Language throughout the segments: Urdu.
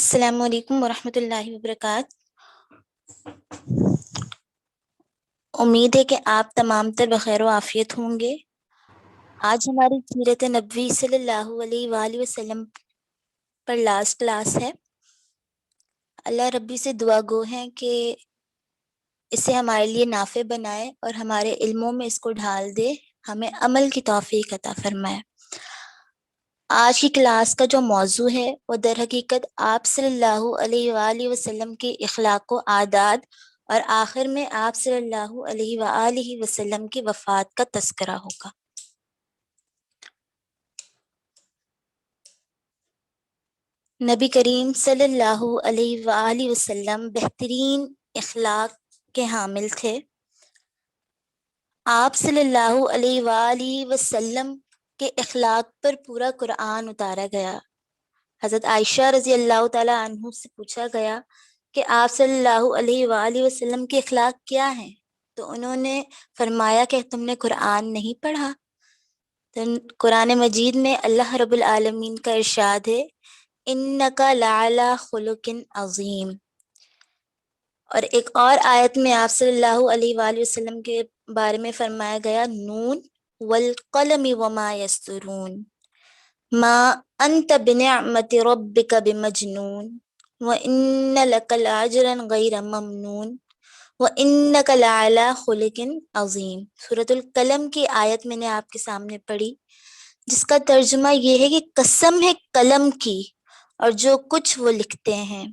السلام علیکم ورحمۃ اللہ وبرکاتہ۔ امید ہے کہ آپ تمام تر بخیر و عافیت ہوں گے۔ آج ہماری سیرت نبوی صلی اللہ علیہ وآلہ وسلم پر لاسٹ کلاس ہے۔ اللہ ربی سے دعا گو ہیں کہ اسے ہمارے لیے نافع بنائے اور ہمارے علموں میں اس کو ڈھال دے، ہمیں عمل کی توفیق عطا فرمائے۔ آج کی کلاس کا جو موضوع ہے وہ در حقیقت آپ صلی اللہ علیہ وآلہ وسلم کے اخلاق و عادات اور آخر میں آپ صلی اللہ علیہ وآلہ وسلم کی وفات کا تذکرہ ہوگا۔ نبی کریم صلی اللہ علیہ وآلہ وسلم بہترین اخلاق کے حامل تھے۔ آپ صلی اللہ علیہ وآلہ وسلم کے اخلاق پر پورا قرآن اتارا گیا۔ حضرت عائشہ رضی اللہ تعالی عنہ سے پوچھا گیا کہ آپ صلی اللہ علیہ وآلہ وسلم کے اخلاق کیا ہیں؟ تو انہوں نے فرمایا کہ تم نے قرآن نہیں پڑھا؟ تو قرآن مجید میں اللہ رب العالمین کا ارشاد ہے اِنَّكَ لَعَلَىٰ خُلُقٍ عَظِيمٍ، اور ایک اور آیت میں آپ صلی اللہ علیہ وآلہ وسلم کے بارے میں فرمایا گیا نون وَالْقَلَمِ وَمَا يَسْطُرُونَ ما انت بنعمت ربک بمجنون وان لک لاجرا غیر ممنون وانک لعلی خلق عظیم۔ سورۃ القلم کی آیت میں نے آپ کے سامنے پڑھی، جس کا ترجمہ یہ ہے کہ قسم ہے قلم کی اور جو کچھ وہ لکھتے ہیں،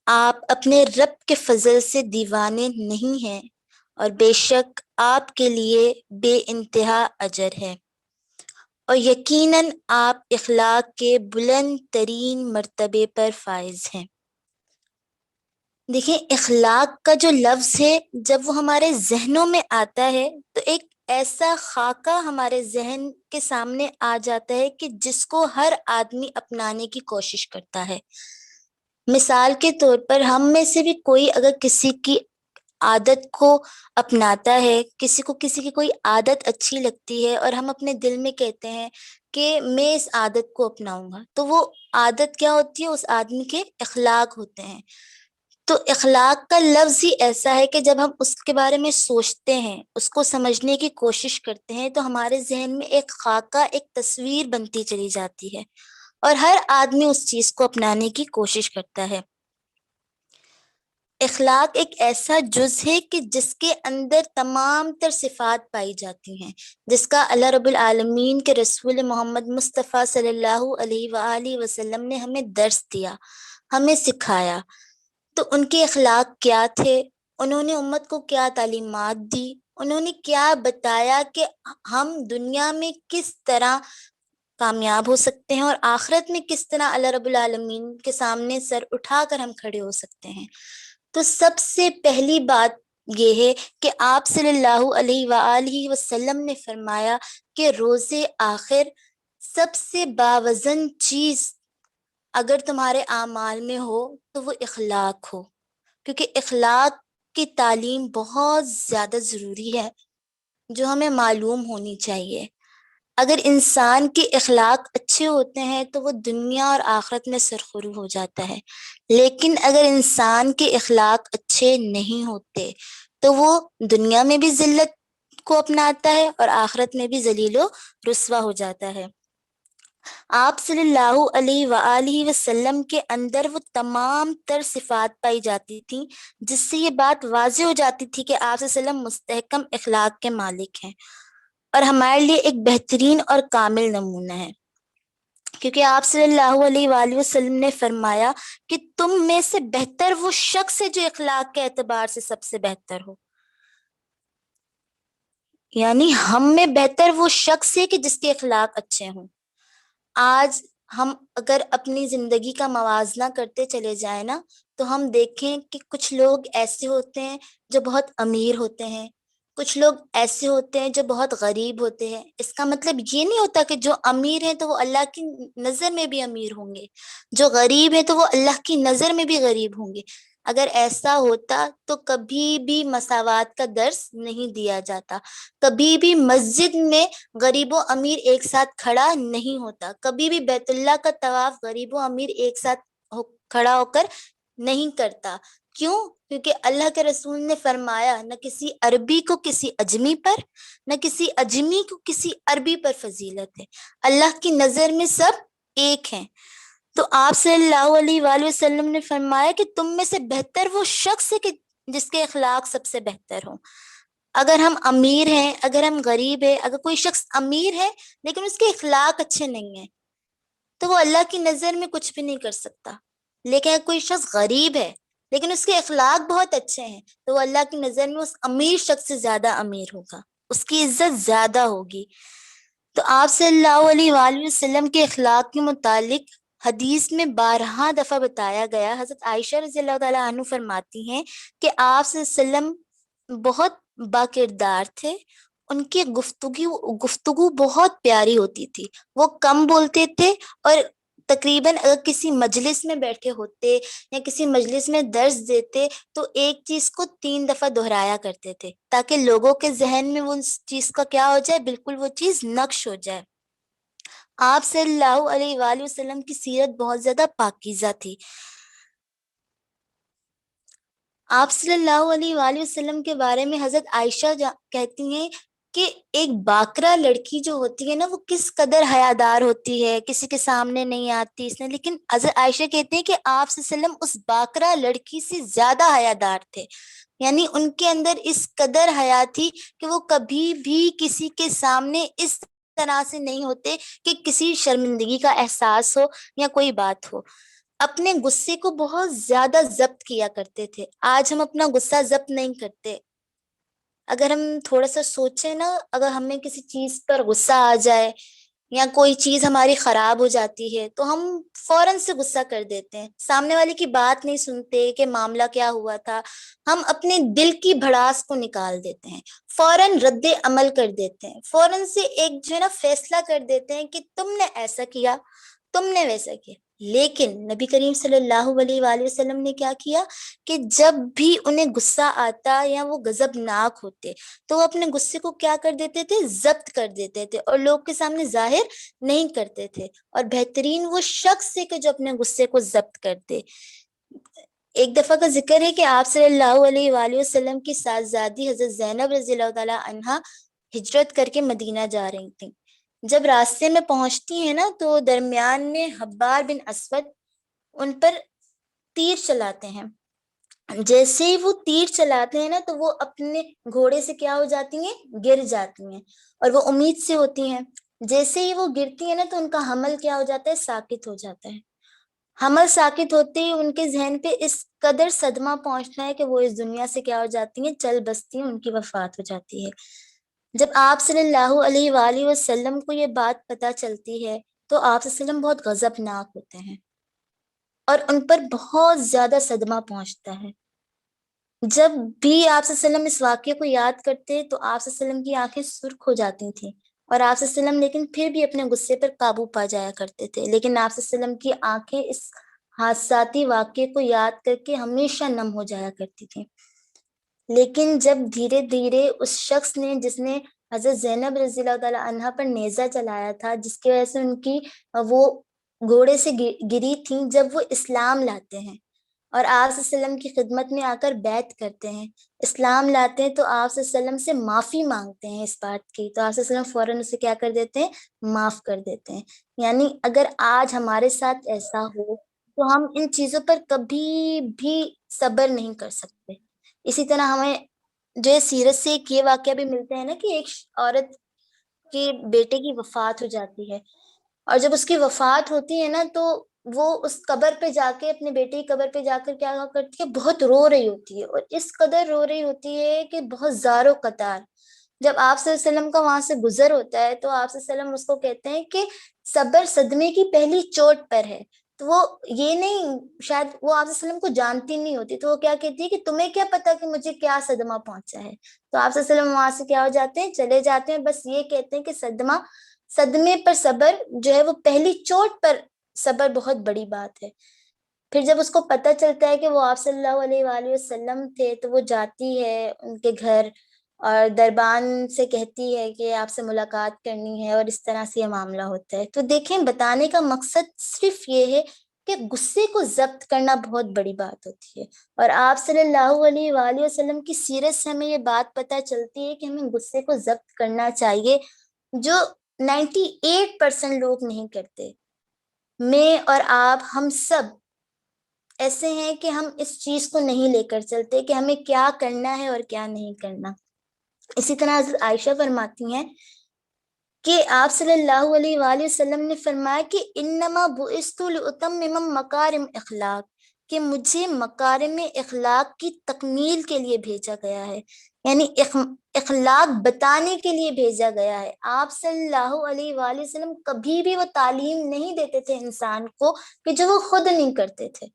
آپ اپنے رب کے فضل سے دیوانے نہیں ہیں اور بے شک آپ کے لیے بے انتہا اجر ہے، اور یقیناً آپ اخلاق کے بلند ترین مرتبے پر فائز ہیں۔ دیکھیں، اخلاق کا جو لفظ ہے جب وہ ہمارے ذہنوں میں آتا ہے تو ایک ایسا خاکہ ہمارے ذہن کے سامنے آ جاتا ہے کہ جس کو ہر آدمی اپنانے کی کوشش کرتا ہے۔ مثال کے طور پر ہم میں سے بھی کوئی اگر کسی کی عادت کو اپناتا ہے، کسی کو کسی کی کوئی عادت اچھی لگتی ہے اور ہم اپنے دل میں کہتے ہیں کہ میں اس عادت کو اپناؤں گا، تو وہ عادت کیا ہوتی ہے؟ اس آدمی کے اخلاق ہوتے ہیں۔ تو اخلاق کا لفظ ہی ایسا ہے کہ جب ہم اس کے بارے میں سوچتے ہیں، اس کو سمجھنے کی کوشش کرتے ہیں، تو ہمارے ذہن میں ایک خاکہ، ایک تصویر بنتی چلی جاتی ہے اور ہر آدمی اس چیز کو اپنانے کی کوشش کرتا ہے۔ اخلاق ایک ایسا جز ہے کہ جس کے اندر تمام تر صفات پائی جاتی ہیں، جس کا اللہ رب العالمین کے رسول محمد مصطفیٰ صلی اللہ علیہ وآلہ وسلم نے ہمیں درس دیا، ہمیں سکھایا۔ تو ان کے اخلاق کیا تھے؟ انہوں نے امت کو کیا تعلیمات دی؟ انہوں نے کیا بتایا کہ ہم دنیا میں کس طرح کامیاب ہو سکتے ہیں اور آخرت میں کس طرح اللہ رب العالمین کے سامنے سر اٹھا کر ہم کھڑے ہو سکتے ہیں؟ تو سب سے پہلی بات یہ ہے کہ آپ صلی اللہ علیہ وآلہ وسلم نے فرمایا کہ روز آخر سب سے باوزن چیز اگر تمہارے اعمال میں ہو تو وہ اخلاق ہو، کیونکہ اخلاق کی تعلیم بہت زیادہ ضروری ہے جو ہمیں معلوم ہونی چاہیے۔ اگر انسان کے اخلاق اچھے ہوتے ہیں تو وہ دنیا اور آخرت میں سرخرو ہو جاتا ہے، لیکن اگر انسان کے اخلاق اچھے نہیں ہوتے تو وہ دنیا میں بھی ذلت کو اپناتا ہے اور آخرت میں بھی ذلیل و رسوا ہو جاتا ہے۔ آپ صلی اللہ علیہ وآلہ وسلم کے اندر وہ تمام تر صفات پائی جاتی تھیں جس سے یہ بات واضح ہو جاتی تھی کہ آپ صلی اللہ علیہ وسلم مستحکم اخلاق کے مالک ہیں اور ہمارے لیے ایک بہترین اور کامل نمونہ ہے، کیونکہ آپ صلی اللہ علیہ وآلہ وسلم نے فرمایا کہ تم میں سے بہتر وہ شخص ہے جو اخلاق کے اعتبار سے سب سے بہتر ہو، یعنی ہم میں بہتر وہ شخص ہے کہ جس کے اخلاق اچھے ہوں۔ آج ہم اگر اپنی زندگی کا موازنہ کرتے چلے جائیں نا تو ہم دیکھیں کہ کچھ لوگ ایسے ہوتے ہیں جو بہت امیر ہوتے ہیں، کچھ لوگ ایسے ہوتے ہیں جو بہت غریب ہوتے ہیں۔ اس کا مطلب یہ نہیں ہوتا کہ جو امیر ہیں تو وہ اللہ کی نظر میں بھی امیر ہوں گے، جو غریب ہیں تو وہ اللہ کی نظر میں بھی غریب ہوں گے۔ اگر ایسا ہوتا تو کبھی بھی مساوات کا درس نہیں دیا جاتا، کبھی بھی مسجد میں غریب و امیر ایک ساتھ کھڑا نہیں ہوتا، کبھی بھی بیت اللہ کا طواف غریب و امیر ایک ساتھ کھڑا ہو کر نہیں کرتا. کیوں؟ کیونکہ اللہ کے رسول نے فرمایا نہ کسی عربی کو کسی اجمی پر، نہ کسی اجمی کو کسی عربی پر فضیلت ہے. اللہ کی نظر میں سب ایک ہیں. تو آپ صلی اللہ علیہ وآلہ وسلم نے فرمایا کہ تم میں سے بہتر وہ شخص ہے کہ جس کے اخلاق سب سے بہتر ہوں. اگر ہم امیر ہیں، اگر ہم غریب ہیں، اگر کوئی شخص امیر ہے لیکن اس کے اخلاق اچھے نہیں ہیں تو وہ اللہ کی نظر میں کچھ بھی نہیں کر سکتا. لیکن اگر کوئی شخص غریب ہے لیکن اس کے اخلاق بہت اچھے ہیں تو وہ اللہ کی نظر میں اس امیر شخص سے زیادہ امیر ہوگا، اس کی عزت زیادہ ہوگی. تو آپ صلی اللہ علیہ وآلہ وسلم کے اخلاق کے متعلق حدیث میں 12 دفعہ بتایا گیا. حضرت عائشہ رضی اللہ تعالیٰ عنہ فرماتی ہیں کہ آپ صلی اللہ علیہ وسلم بہت با کردار تھے. ان کی گفتگو بہت پیاری ہوتی تھی. وہ کم بولتے تھے اور تقریباً اگر کسی مجلس میں بیٹھے ہوتے یا کسی مجلس میں درس دیتے تو ایک چیز کو 3 دفعہ دہرایا کرتے تھے تاکہ لوگوں کے ذہن میں وہ اس چیز کا کیا ہو جائے، بالکل وہ چیز نقش ہو جائے. آپ صلی اللہ علیہ وآلہ وسلم کی سیرت بہت زیادہ پاکیزہ تھی. آپ صلی اللہ علیہ وآلہ وسلم کے بارے میں حضرت عائشہ کہتی ہیں کہ ایک باکرا لڑکی جو ہوتی ہے نا وہ کس قدر حیادار ہوتی ہے، کسی کے سامنے نہیں آتی اس نے. لیکن حضرت عائشہ کہتے ہیں کہ آپ صلی اللہ علیہ وسلم اس باکرا لڑکی سے زیادہ حیادار تھے. یعنی ان کے اندر اس قدر حیا تھی کہ وہ کبھی بھی کسی کے سامنے اس طرح سے نہیں ہوتے کہ کسی شرمندگی کا احساس ہو یا کوئی بات ہو. اپنے غصے کو بہت زیادہ ضبط کیا کرتے تھے. آج ہم اپنا غصہ ضبط نہیں کرتے. اگر ہم تھوڑا سا سوچیں نا، اگر ہمیں کسی چیز پر غصہ آ جائے یا کوئی چیز ہماری خراب ہو جاتی ہے تو ہم فوراً سے غصہ کر دیتے ہیں، سامنے والے کی بات نہیں سنتے کہ معاملہ کیا ہوا تھا. ہم اپنے دل کی بھڑاس کو نکال دیتے ہیں، فوراً رد عمل کر دیتے ہیں، فوراً سے ایک جو ہے نا فیصلہ کر دیتے ہیں کہ تم نے ایسا کیا، تم نے ویسا کیا. لیکن نبی کریم صلی اللہ علیہ وآلہ وسلم نے کیا کیا کہ جب بھی انہیں غصہ آتا یا وہ غضبناک ہوتے تو وہ اپنے غصے کو کیا کر دیتے تھے، ضبط کر دیتے تھے اور لوگ کے سامنے ظاہر نہیں کرتے تھے. اور بہترین وہ شخص ہے کہ جو اپنے غصے کو ضبط کرتے. ایک دفعہ کا ذکر ہے کہ آپ صلی اللہ علیہ وآلہ وسلم کی صاحبزادی حضرت زینب رضی اللہ تعالیٰ عنہا ہجرت کر کے مدینہ جا رہی تھیں. جب راستے میں پہنچتی ہیں نا تو درمیان میں حبار بن اسود ان پر تیر چلاتے ہیں. جیسے ہی وہ تیر چلاتے ہیں نا تو وہ اپنے گھوڑے سے کیا ہو جاتی ہیں، گر جاتی ہیں اور وہ امید سے ہوتی ہیں. جیسے ہی وہ گرتی ہیں نا تو ان کا حمل کیا ہو جاتا ہے، ساکت ہو جاتا ہے. حمل ساکت ہوتے ہی ان کے ذہن پہ اس قدر صدمہ پہنچنا ہے کہ وہ اس دنیا سے کیا ہو جاتی ہیں، چل بستی ہیں، ان کی وفات ہو جاتی ہے. جب آپ صلی اللہ علیہ وآلہ وسلم کو یہ بات پتہ چلتی ہے تو آپ صلی اللہ علیہ وسلم بہت غضبناک ہوتے ہیں اور ان پر بہت زیادہ صدمہ پہنچتا ہے. جب بھی آپ صلی اللہ علیہ وسلم اس واقعے کو یاد کرتے تو آپ صلی اللہ علیہ وسلم کی آنکھیں سرخ ہو جاتی تھیں اور آپ صلی اللہ علیہ وسلم لیکن پھر بھی اپنے غصے پر قابو پا جایا کرتے تھے. لیکن آپ صلی اللہ علیہ وسلم کی آنکھیں اس حادثاتی واقعے کو یاد کر کے ہمیشہ نم ہو جایا کرتی تھیں. لیکن جب دھیرے دھیرے اس شخص نے جس نے حضرت زینب رضی اللہ تعالیٰ عنہا پر نیزہ چلایا تھا، جس کی وجہ سے ان کی وہ گھوڑے سے گری تھیں، جب وہ اسلام لاتے ہیں اور آپ صلی اللہ علیہ وسلم کی خدمت میں آ کر بیعت کرتے ہیں، اسلام لاتے ہیں، تو آپ صلی اللہ علیہ وسلم سے معافی مانگتے ہیں اس بات کی، تو آپ صلی اللہ علیہ وسلم فوراً اسے کیا کر دیتے ہیں، معاف کر دیتے ہیں. یعنی اگر آج ہمارے ساتھ ایسا ہو تو ہم ان چیزوں پر کبھی بھی صبر نہیں کر سکتے. اسی طرح ہمیں جو سیرت سے ایک یہ واقعہ بھی ملتا ہے نا کہ ایک عورت کے بیٹے کی وفات ہو جاتی ہے اور جب اس کی وفات ہوتی ہے نا تو وہ اس قبر پہ جا کے، اپنے بیٹے کی قبر پہ جا کر کیا کرتی ہے، بہت رو رہی ہوتی ہے اور اس قدر رو رہی ہوتی ہے کہ بہت زار و قطار. جب آپ صلی اللہ علیہ وسلم کا وہاں سے گزر ہوتا ہے تو آپ صلی اللہ علیہ وسلم اس کو کہتے ہیں کہ صبر صدمے کی پہلی چوٹ پر ہے. تو وہ یہ نہیں، شاید وہ آپ صلی اللہ علیہ وسلم کو جانتی نہیں ہوتی تو وہ کیا کہتی ہے کہ تمہیں کیا پتا کہ مجھے کیا صدمہ پہنچا ہے. تو آپ صلی اللہ علیہ وسلم وہاں سے کیا ہو جاتے ہیں، چلے جاتے ہیں، بس یہ کہتے ہیں کہ صدمے پر صبر جو ہے وہ پہلی چوٹ پر صبر بہت بڑی بات ہے. پھر جب اس کو پتہ چلتا ہے کہ وہ آپ صلی اللہ علیہ وآلہ وسلم تھے تو وہ جاتی ہے ان کے گھر اور دربان سے کہتی ہے کہ آپ سے ملاقات کرنی ہے اور اس طرح سے یہ معاملہ ہوتا ہے. تو دیکھیں، بتانے کا مقصد صرف یہ ہے کہ غصے کو ضبط کرنا بہت بڑی بات ہوتی ہے، اور آپ صلی اللہ علیہ وآلہ وسلم کی سیرت سے ہمیں یہ بات پتہ چلتی ہے کہ ہمیں غصے کو ضبط کرنا چاہیے، جو 98% لوگ نہیں کرتے۔ میں اور آپ ہم سب ایسے ہیں کہ ہم اس چیز کو نہیں لے کر چلتے کہ ہمیں کیا کرنا ہے اور کیا نہیں کرنا۔ اسی طرح حضرت عائشہ فرماتی ہیں کہ آپ صلی اللہ علیہ وآلہ وسلم نے فرمایا کہ انما بعثت لاتمم مکارم اخلاق، کہ مجھے مکارم اخلاق کی تکمیل کے لیے بھیجا گیا ہے، یعنی اخلاق بتانے کے لیے بھیجا گیا ہے۔ آپ صلی اللہ علیہ وآلہ وسلم کبھی بھی وہ تعلیم نہیں دیتے تھے انسان کو کہ جو وہ خود نہیں کرتے تھے۔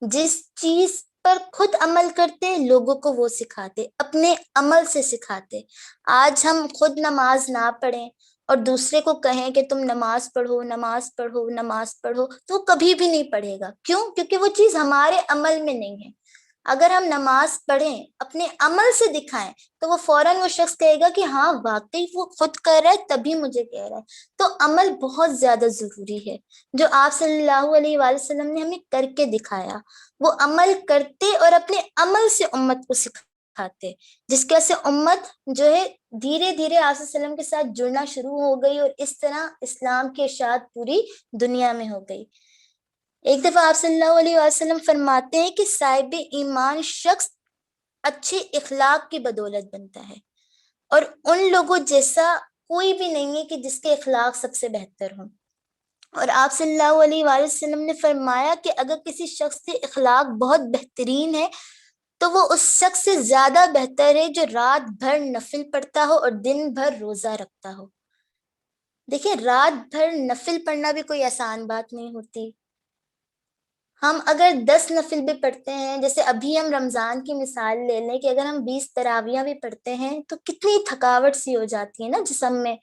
جس چیز پر خود عمل کرتے لوگوں کو وہ سکھاتے، اپنے عمل سے سکھاتے۔ آج ہم خود نماز نہ پڑھیں اور دوسرے کو کہیں کہ تم نماز پڑھو نماز پڑھو نماز پڑھو، تو وہ کبھی بھی نہیں پڑھے گا۔ کیوں؟ کیونکہ وہ چیز ہمارے عمل میں نہیں ہے۔ اگر ہم نماز پڑھیں، اپنے عمل سے دکھائیں، تو وہ فوراً وہ شخص کہے گا کہ ہاں واقعی وہ خود کر رہا ہے تبھی مجھے کہہ رہا ہے۔ تو عمل بہت زیادہ ضروری ہے، جو آپ صلی اللہ علیہ وآلہ وسلم نے ہمیں کر کے دکھایا۔ وہ عمل کرتے اور اپنے عمل سے امت کو سکھاتے، جس کی وجہ سے امت جو ہے دھیرے دھیرے آپ صلی اللہ علیہ وسلم کے ساتھ جڑنا شروع ہو گئی، اور اس طرح اسلام کی اشاعت پوری دنیا میں ہو گئی۔ ایک دفعہ آپ صلی اللہ علیہ وسلم فرماتے ہیں کہ صاحب ایمان شخص اچھے اخلاق کی بدولت بنتا ہے، اور ان لوگوں جیسا کوئی بھی نہیں ہے کہ جس کے اخلاق سب سے بہتر ہوں۔ اور آپ صلی اللہ علیہ وآلہ وسلم نے فرمایا کہ اگر کسی شخص کے اخلاق بہت بہترین ہے تو وہ اس شخص سے زیادہ بہتر ہے جو رات بھر نفل پڑھتا ہو اور دن بھر روزہ رکھتا ہو۔ دیکھیں، رات بھر نفل پڑھنا بھی کوئی آسان بات نہیں ہوتی۔ ہم اگر 10 نفل بھی پڑھتے ہیں، جیسے ابھی ہم رمضان کی مثال لے لیں کہ اگر ہم 20 تراویاں بھی پڑھتے ہیں تو کتنی تھکاوٹ سی ہو جاتی ہے نا جسم میں،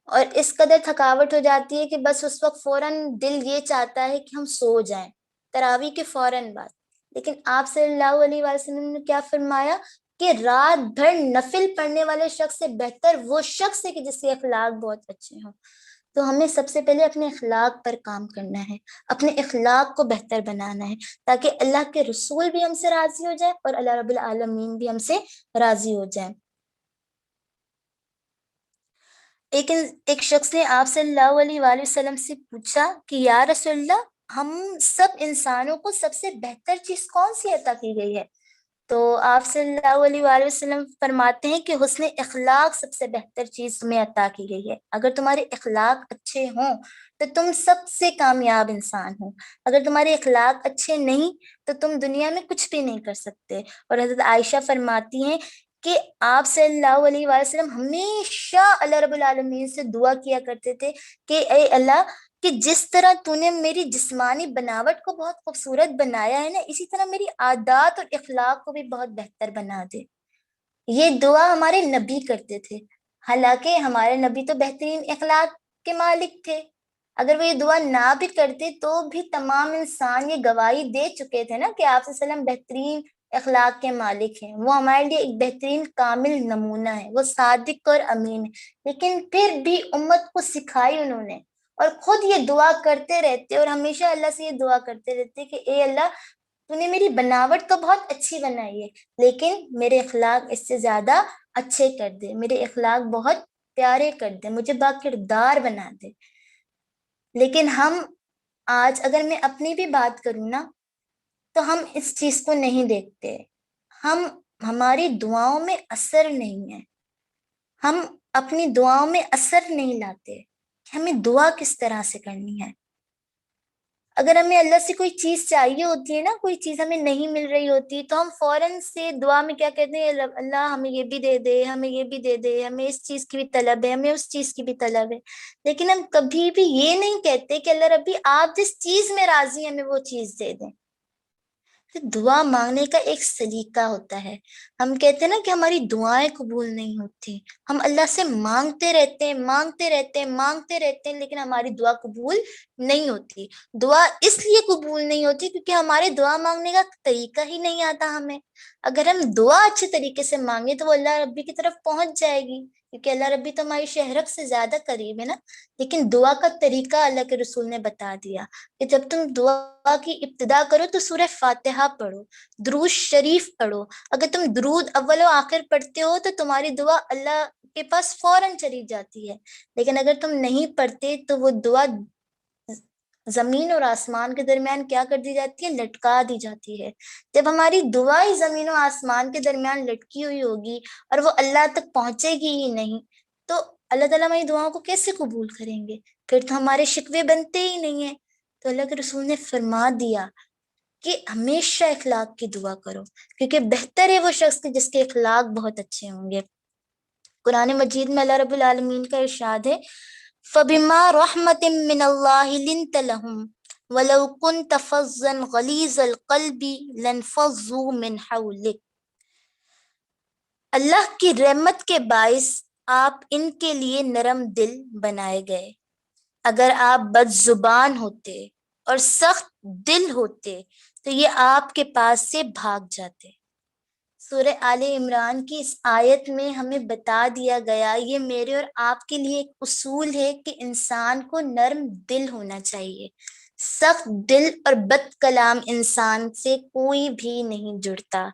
اور اس قدر تھکاوٹ ہو جاتی ہے کہ بس اس وقت فوراً دل یہ چاہتا ہے کہ ہم سو جائیں تراویح کے فوراً بعد۔ لیکن آپ صلی اللہ علیہ وسلم نے کیا فرمایا کہ رات بھر نفل پڑھنے والے شخص سے بہتر وہ شخص ہے کہ جس کے اخلاق بہت اچھے ہوں۔ تو ہمیں سب سے پہلے اپنے اخلاق پر کام کرنا ہے، اپنے اخلاق کو بہتر بنانا ہے، تاکہ اللہ کے رسول بھی ہم سے راضی ہو جائے اور اللہ رب العالمین بھی ہم سے راضی ہو جائے۔ ایک شخص نے آپ صلی اللہ علیہ وآلہ وسلم سے پوچھا کہ یا رسول اللہ، ہم سب انسانوں کو سب سے بہتر چیز کون سی عطا کی گئی ہے؟ تو آپ صلی اللہ علیہ وآلہ وسلم فرماتے ہیں کہ حسن اخلاق سب سے بہتر چیز تمہیں عطا کی گئی ہے۔ اگر تمہارے اخلاق اچھے ہوں تو تم سب سے کامیاب انسان ہو، اگر تمہارے اخلاق اچھے نہیں تو تم دنیا میں کچھ بھی نہیں کر سکتے۔ اور حضرت عائشہ فرماتی ہیں کہ آپ صلی اللہ علیہ وآلہ وسلم ہمیشہ اللہ رب العالمین سے دعا کیا کرتے تھے کہ اے اللہ، کہ جس طرح تو نے میری جسمانی بناوٹ کو بہت خوبصورت بنایا ہے نا، اسی طرح میری عادات اور اخلاق کو بھی بہت بہتر بنا دے۔ یہ دعا ہمارے نبی کرتے تھے، حالانکہ ہمارے نبی تو بہترین اخلاق کے مالک تھے۔ اگر وہ یہ دعا نہ بھی کرتے تو بھی تمام انسان یہ گواہی دے چکے تھے نا کہ آپ صلی اللہ علیہ وسلم بہترین اخلاق کے مالک ہیں، وہ ہمارے لیے ایک بہترین کامل نمونہ ہے، وہ صادق اور امین ہے۔ لیکن پھر بھی امت کو سکھائی انہوں نے، اور خود یہ دعا کرتے رہتے اور ہمیشہ اللہ سے یہ دعا کرتے رہتے کہ اے اللہ، تو نے میری بناوٹ تو بہت اچھی بنائی ہے، لیکن میرے اخلاق اس سے زیادہ اچھے کر دے، میرے اخلاق بہت پیارے کر دے، مجھے باکردار بنا دے۔ لیکن ہم آج، اگر میں اپنی بھی بات کروں نا، تو ہم اس چیز کو نہیں دیکھتے، ہماری دعاؤں میں اثر نہیں ہے، ہم اپنی دعاؤں میں اثر نہیں لاتے کہ ہمیں دعا کس طرح سے کرنی ہے۔ اگر ہمیں اللہ سے کوئی چیز چاہیے ہوتی ہے نا، کوئی چیز ہمیں نہیں مل رہی ہوتی، تو ہم فوراً سے دعا میں کیا کہتے ہیں، اللہ ہمیں یہ بھی دے دے، ہمیں یہ بھی دے دے، ہمیں اس چیز کی بھی طلب ہے، ہمیں اس چیز کی بھی طلب ہے۔ لیکن ہم کبھی بھی یہ نہیں کہتے کہ اللہ ربی آپ جس چیز میں راضی ہیں ہمیں وہ چیز دے دیں۔ دعا مانگنے کا ایک سلیقہ ہوتا ہے۔ ہم کہتے ہیں نا کہ ہماری دعائیں قبول نہیں ہوتی، ہم اللہ سے مانگتے رہتے ہیں مانگتے رہتے ہیں مانگتے رہتے ہیں، لیکن ہماری دعا قبول نہیں ہوتی۔ دعا اس لیے قبول نہیں ہوتی کیونکہ ہمارے دعا مانگنے کا طریقہ ہی نہیں آتا ہمیں۔ اگر ہم دعا اچھے طریقے سے مانگے تو وہ اللہ ربی کی طرف پہنچ جائے گی، کیونکہ اللہ ربی تو ہماری شہرت سے زیادہ قریب ہے نا. لیکن دعا کا طریقہ اللہ کے رسول نے بتا دیا کہ جب تم دعا کی ابتدا کرو تو سورہ فاتحہ پڑھو, درود شریف پڑھو. اگر تم درود اول و آخر پڑھتے ہو تو تمہاری دعا اللہ کے پاس فوراً چلی جاتی ہے. لیکن اگر تم نہیں پڑھتے تو وہ دعا زمین اور آسمان کے درمیان کیا کر دی جاتی ہے, لٹکا دی جاتی ہے. جب ہماری دعا ہی زمین و آسمان کے درمیان لٹکی ہوئی ہوگی اور وہ اللہ تک پہنچے گی ہی نہیں, تو اللہ تعالیٰ ہماری دعاؤں کو کیسے قبول کریں گے؟ پھر تو ہمارے شکوے بنتے ہی نہیں ہیں. تو اللہ کے رسول نے فرما دیا کہ ہمیشہ اخلاق کی دعا کرو, کیونکہ بہتر ہے وہ شخص جس کے اخلاق بہت اچھے ہوں گے. قرآن مجید میں اللہ رب العالمین کا ارشاد ہے, فَبِمَا رَحْمَةٍ مِّنَ اللَّهِ لِنْتَ لَهُمْ وَلَوْ كُنْتَ فَظًّا غَلِيظَ الْقَلْبِ لَانفَضُّوا مِنْ حَوْلِكَ. اللہ کی رحمت کے باعث آپ ان کے لیے نرم دل بنائے گئے. اگر آپ بد زبان ہوتے اور سخت دل ہوتے تو یہ آپ کے پاس سے بھاگ جاتے. سورہ آل عمران کی اس آیت میں ہمیں بتا دیا گیا, یہ میرے اور آپ کے لیے ایک اصول ہے کہ انسان کو نرم دل ہونا چاہیے. سخت دل اور بد کلام انسان سے کوئی بھی نہیں جڑتا.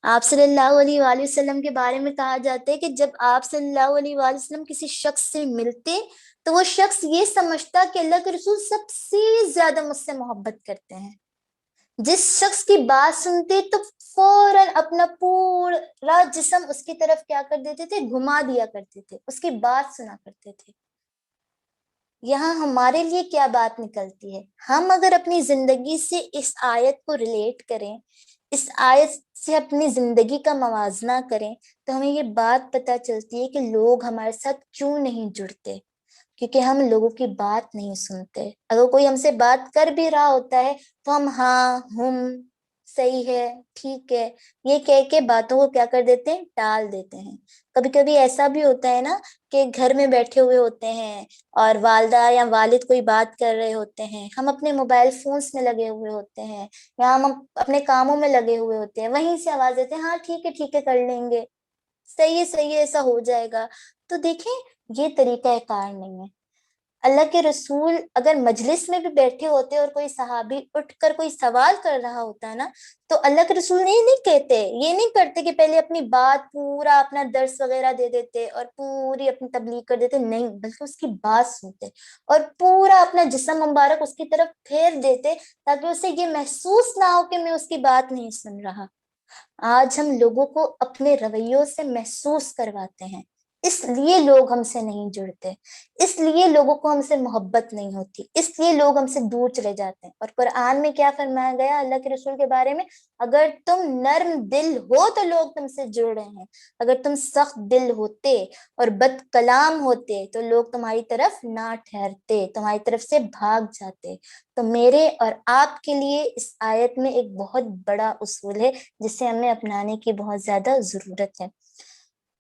آپ صلی اللہ علیہ وآلہ وسلم کے بارے میں کہا جاتا ہے کہ جب آپ صلی اللہ علیہ وآلہ وسلم کسی شخص سے ملتے تو وہ شخص یہ سمجھتا کہ اللہ کے رسول سب سے زیادہ مجھ سے محبت کرتے ہیں. جس شخص کی بات سنتے تو فوراً اپنا پورا جسم اس کی طرف کیا کر دیتے تھے, گھما دیا کرتے تھے, اس کی بات سنا کرتے تھے. یہاں ہمارے لیے کیا بات نکلتی ہے, ہم اگر اپنی زندگی سے اس آیت کو ریلیٹ کریں, اس آیت سے اپنی زندگی کا موازنہ کریں, تو ہمیں یہ بات پتہ چلتی ہے کہ لوگ ہمارے ساتھ کیوں نہیں جڑتے, کیونکہ ہم لوگوں کی بات نہیں سنتے. اگر کوئی ہم سے بات کر بھی رہا ہوتا ہے تو ہم ہاں صحیح ہے, ٹھیک ہے, یہ کہہ کے باتوں کو کیا کر دیتے ہیں, ٹال دیتے ہیں. کبھی کبھی ایسا بھی ہوتا ہے نا کہ گھر میں بیٹھے ہوئے ہوتے ہیں اور والدہ یا والد کوئی بات کر رہے ہوتے ہیں, ہم اپنے موبائل فونس میں لگے ہوئے ہوتے ہیں یا ہم اپنے کاموں میں لگے ہوئے ہوتے ہیں, وہیں سے آواز دیتے ہیں, ہاں ٹھیک ہے کر لیں گے, صحیح ہے ایسا ہو جائے گا. تو دیکھیں یہ طریقہ کار نہیں ہے. اللہ کے رسول اگر مجلس میں بھی بیٹھے ہوتے اور کوئی صحابی اٹھ کر کوئی سوال کر رہا ہوتا ہے نا, تو اللہ کے رسول یہ نہیں کہتے, یہ نہیں کرتے کہ پہلے اپنی بات پورا اپنا درس وغیرہ دے دیتے اور پوری اپنی تبلیغ کر دیتے, نہیں, بلکہ اس کی بات سنتے اور پورا اپنا جسم مبارک اس کی طرف پھیر دیتے تاکہ اسے یہ محسوس نہ ہو کہ میں اس کی بات نہیں سن رہا. آج ہم لوگوں کو اپنے رویوں سے محسوس کرواتے ہیں, اس لیے لوگ ہم سے نہیں جڑتے, اس لیے لوگوں کو ہم سے محبت نہیں ہوتی, اس لیے لوگ ہم سے دور چلے جاتے ہیں. اور قرآن میں کیا فرمایا گیا اللہ کے رسول کے بارے میں, اگر تم نرم دل ہو تو لوگ تم سے جڑ رہے ہیں, اگر تم سخت دل ہوتے اور بد کلام ہوتے تو لوگ تمہاری طرف نہ ٹھہرتے, تمہاری طرف سے بھاگ جاتے. تو میرے اور آپ کے لیے اس آیت میں ایک بہت بڑا اصول ہے جسے ہمیں اپنانے کی بہت زیادہ ضرورت ہے.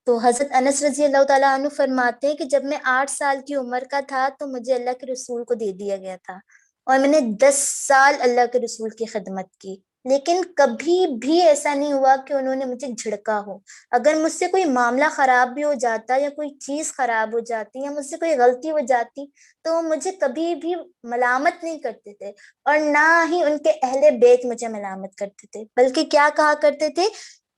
تو حضرت انس رضی اللہ تعالیٰ عنہ فرماتے ہیں کہ جب میں 8 سال کی عمر کا تھا تو مجھے اللہ کے رسول کو دے دیا گیا تھا اور میں نے 10 سال اللہ کے رسول کی خدمت کی, لیکن کبھی بھی ایسا نہیں ہوا کہ انہوں نے مجھے جھڑکا ہو. اگر مجھ سے کوئی معاملہ خراب بھی ہو جاتا یا کوئی چیز خراب ہو جاتی یا مجھ سے کوئی غلطی ہو جاتی تو وہ مجھے کبھی بھی ملامت نہیں کرتے تھے, اور نہ ہی ان کے اہل بیت مجھے ملامت کرتے تھے, بلکہ کیا کہا کرتے تھے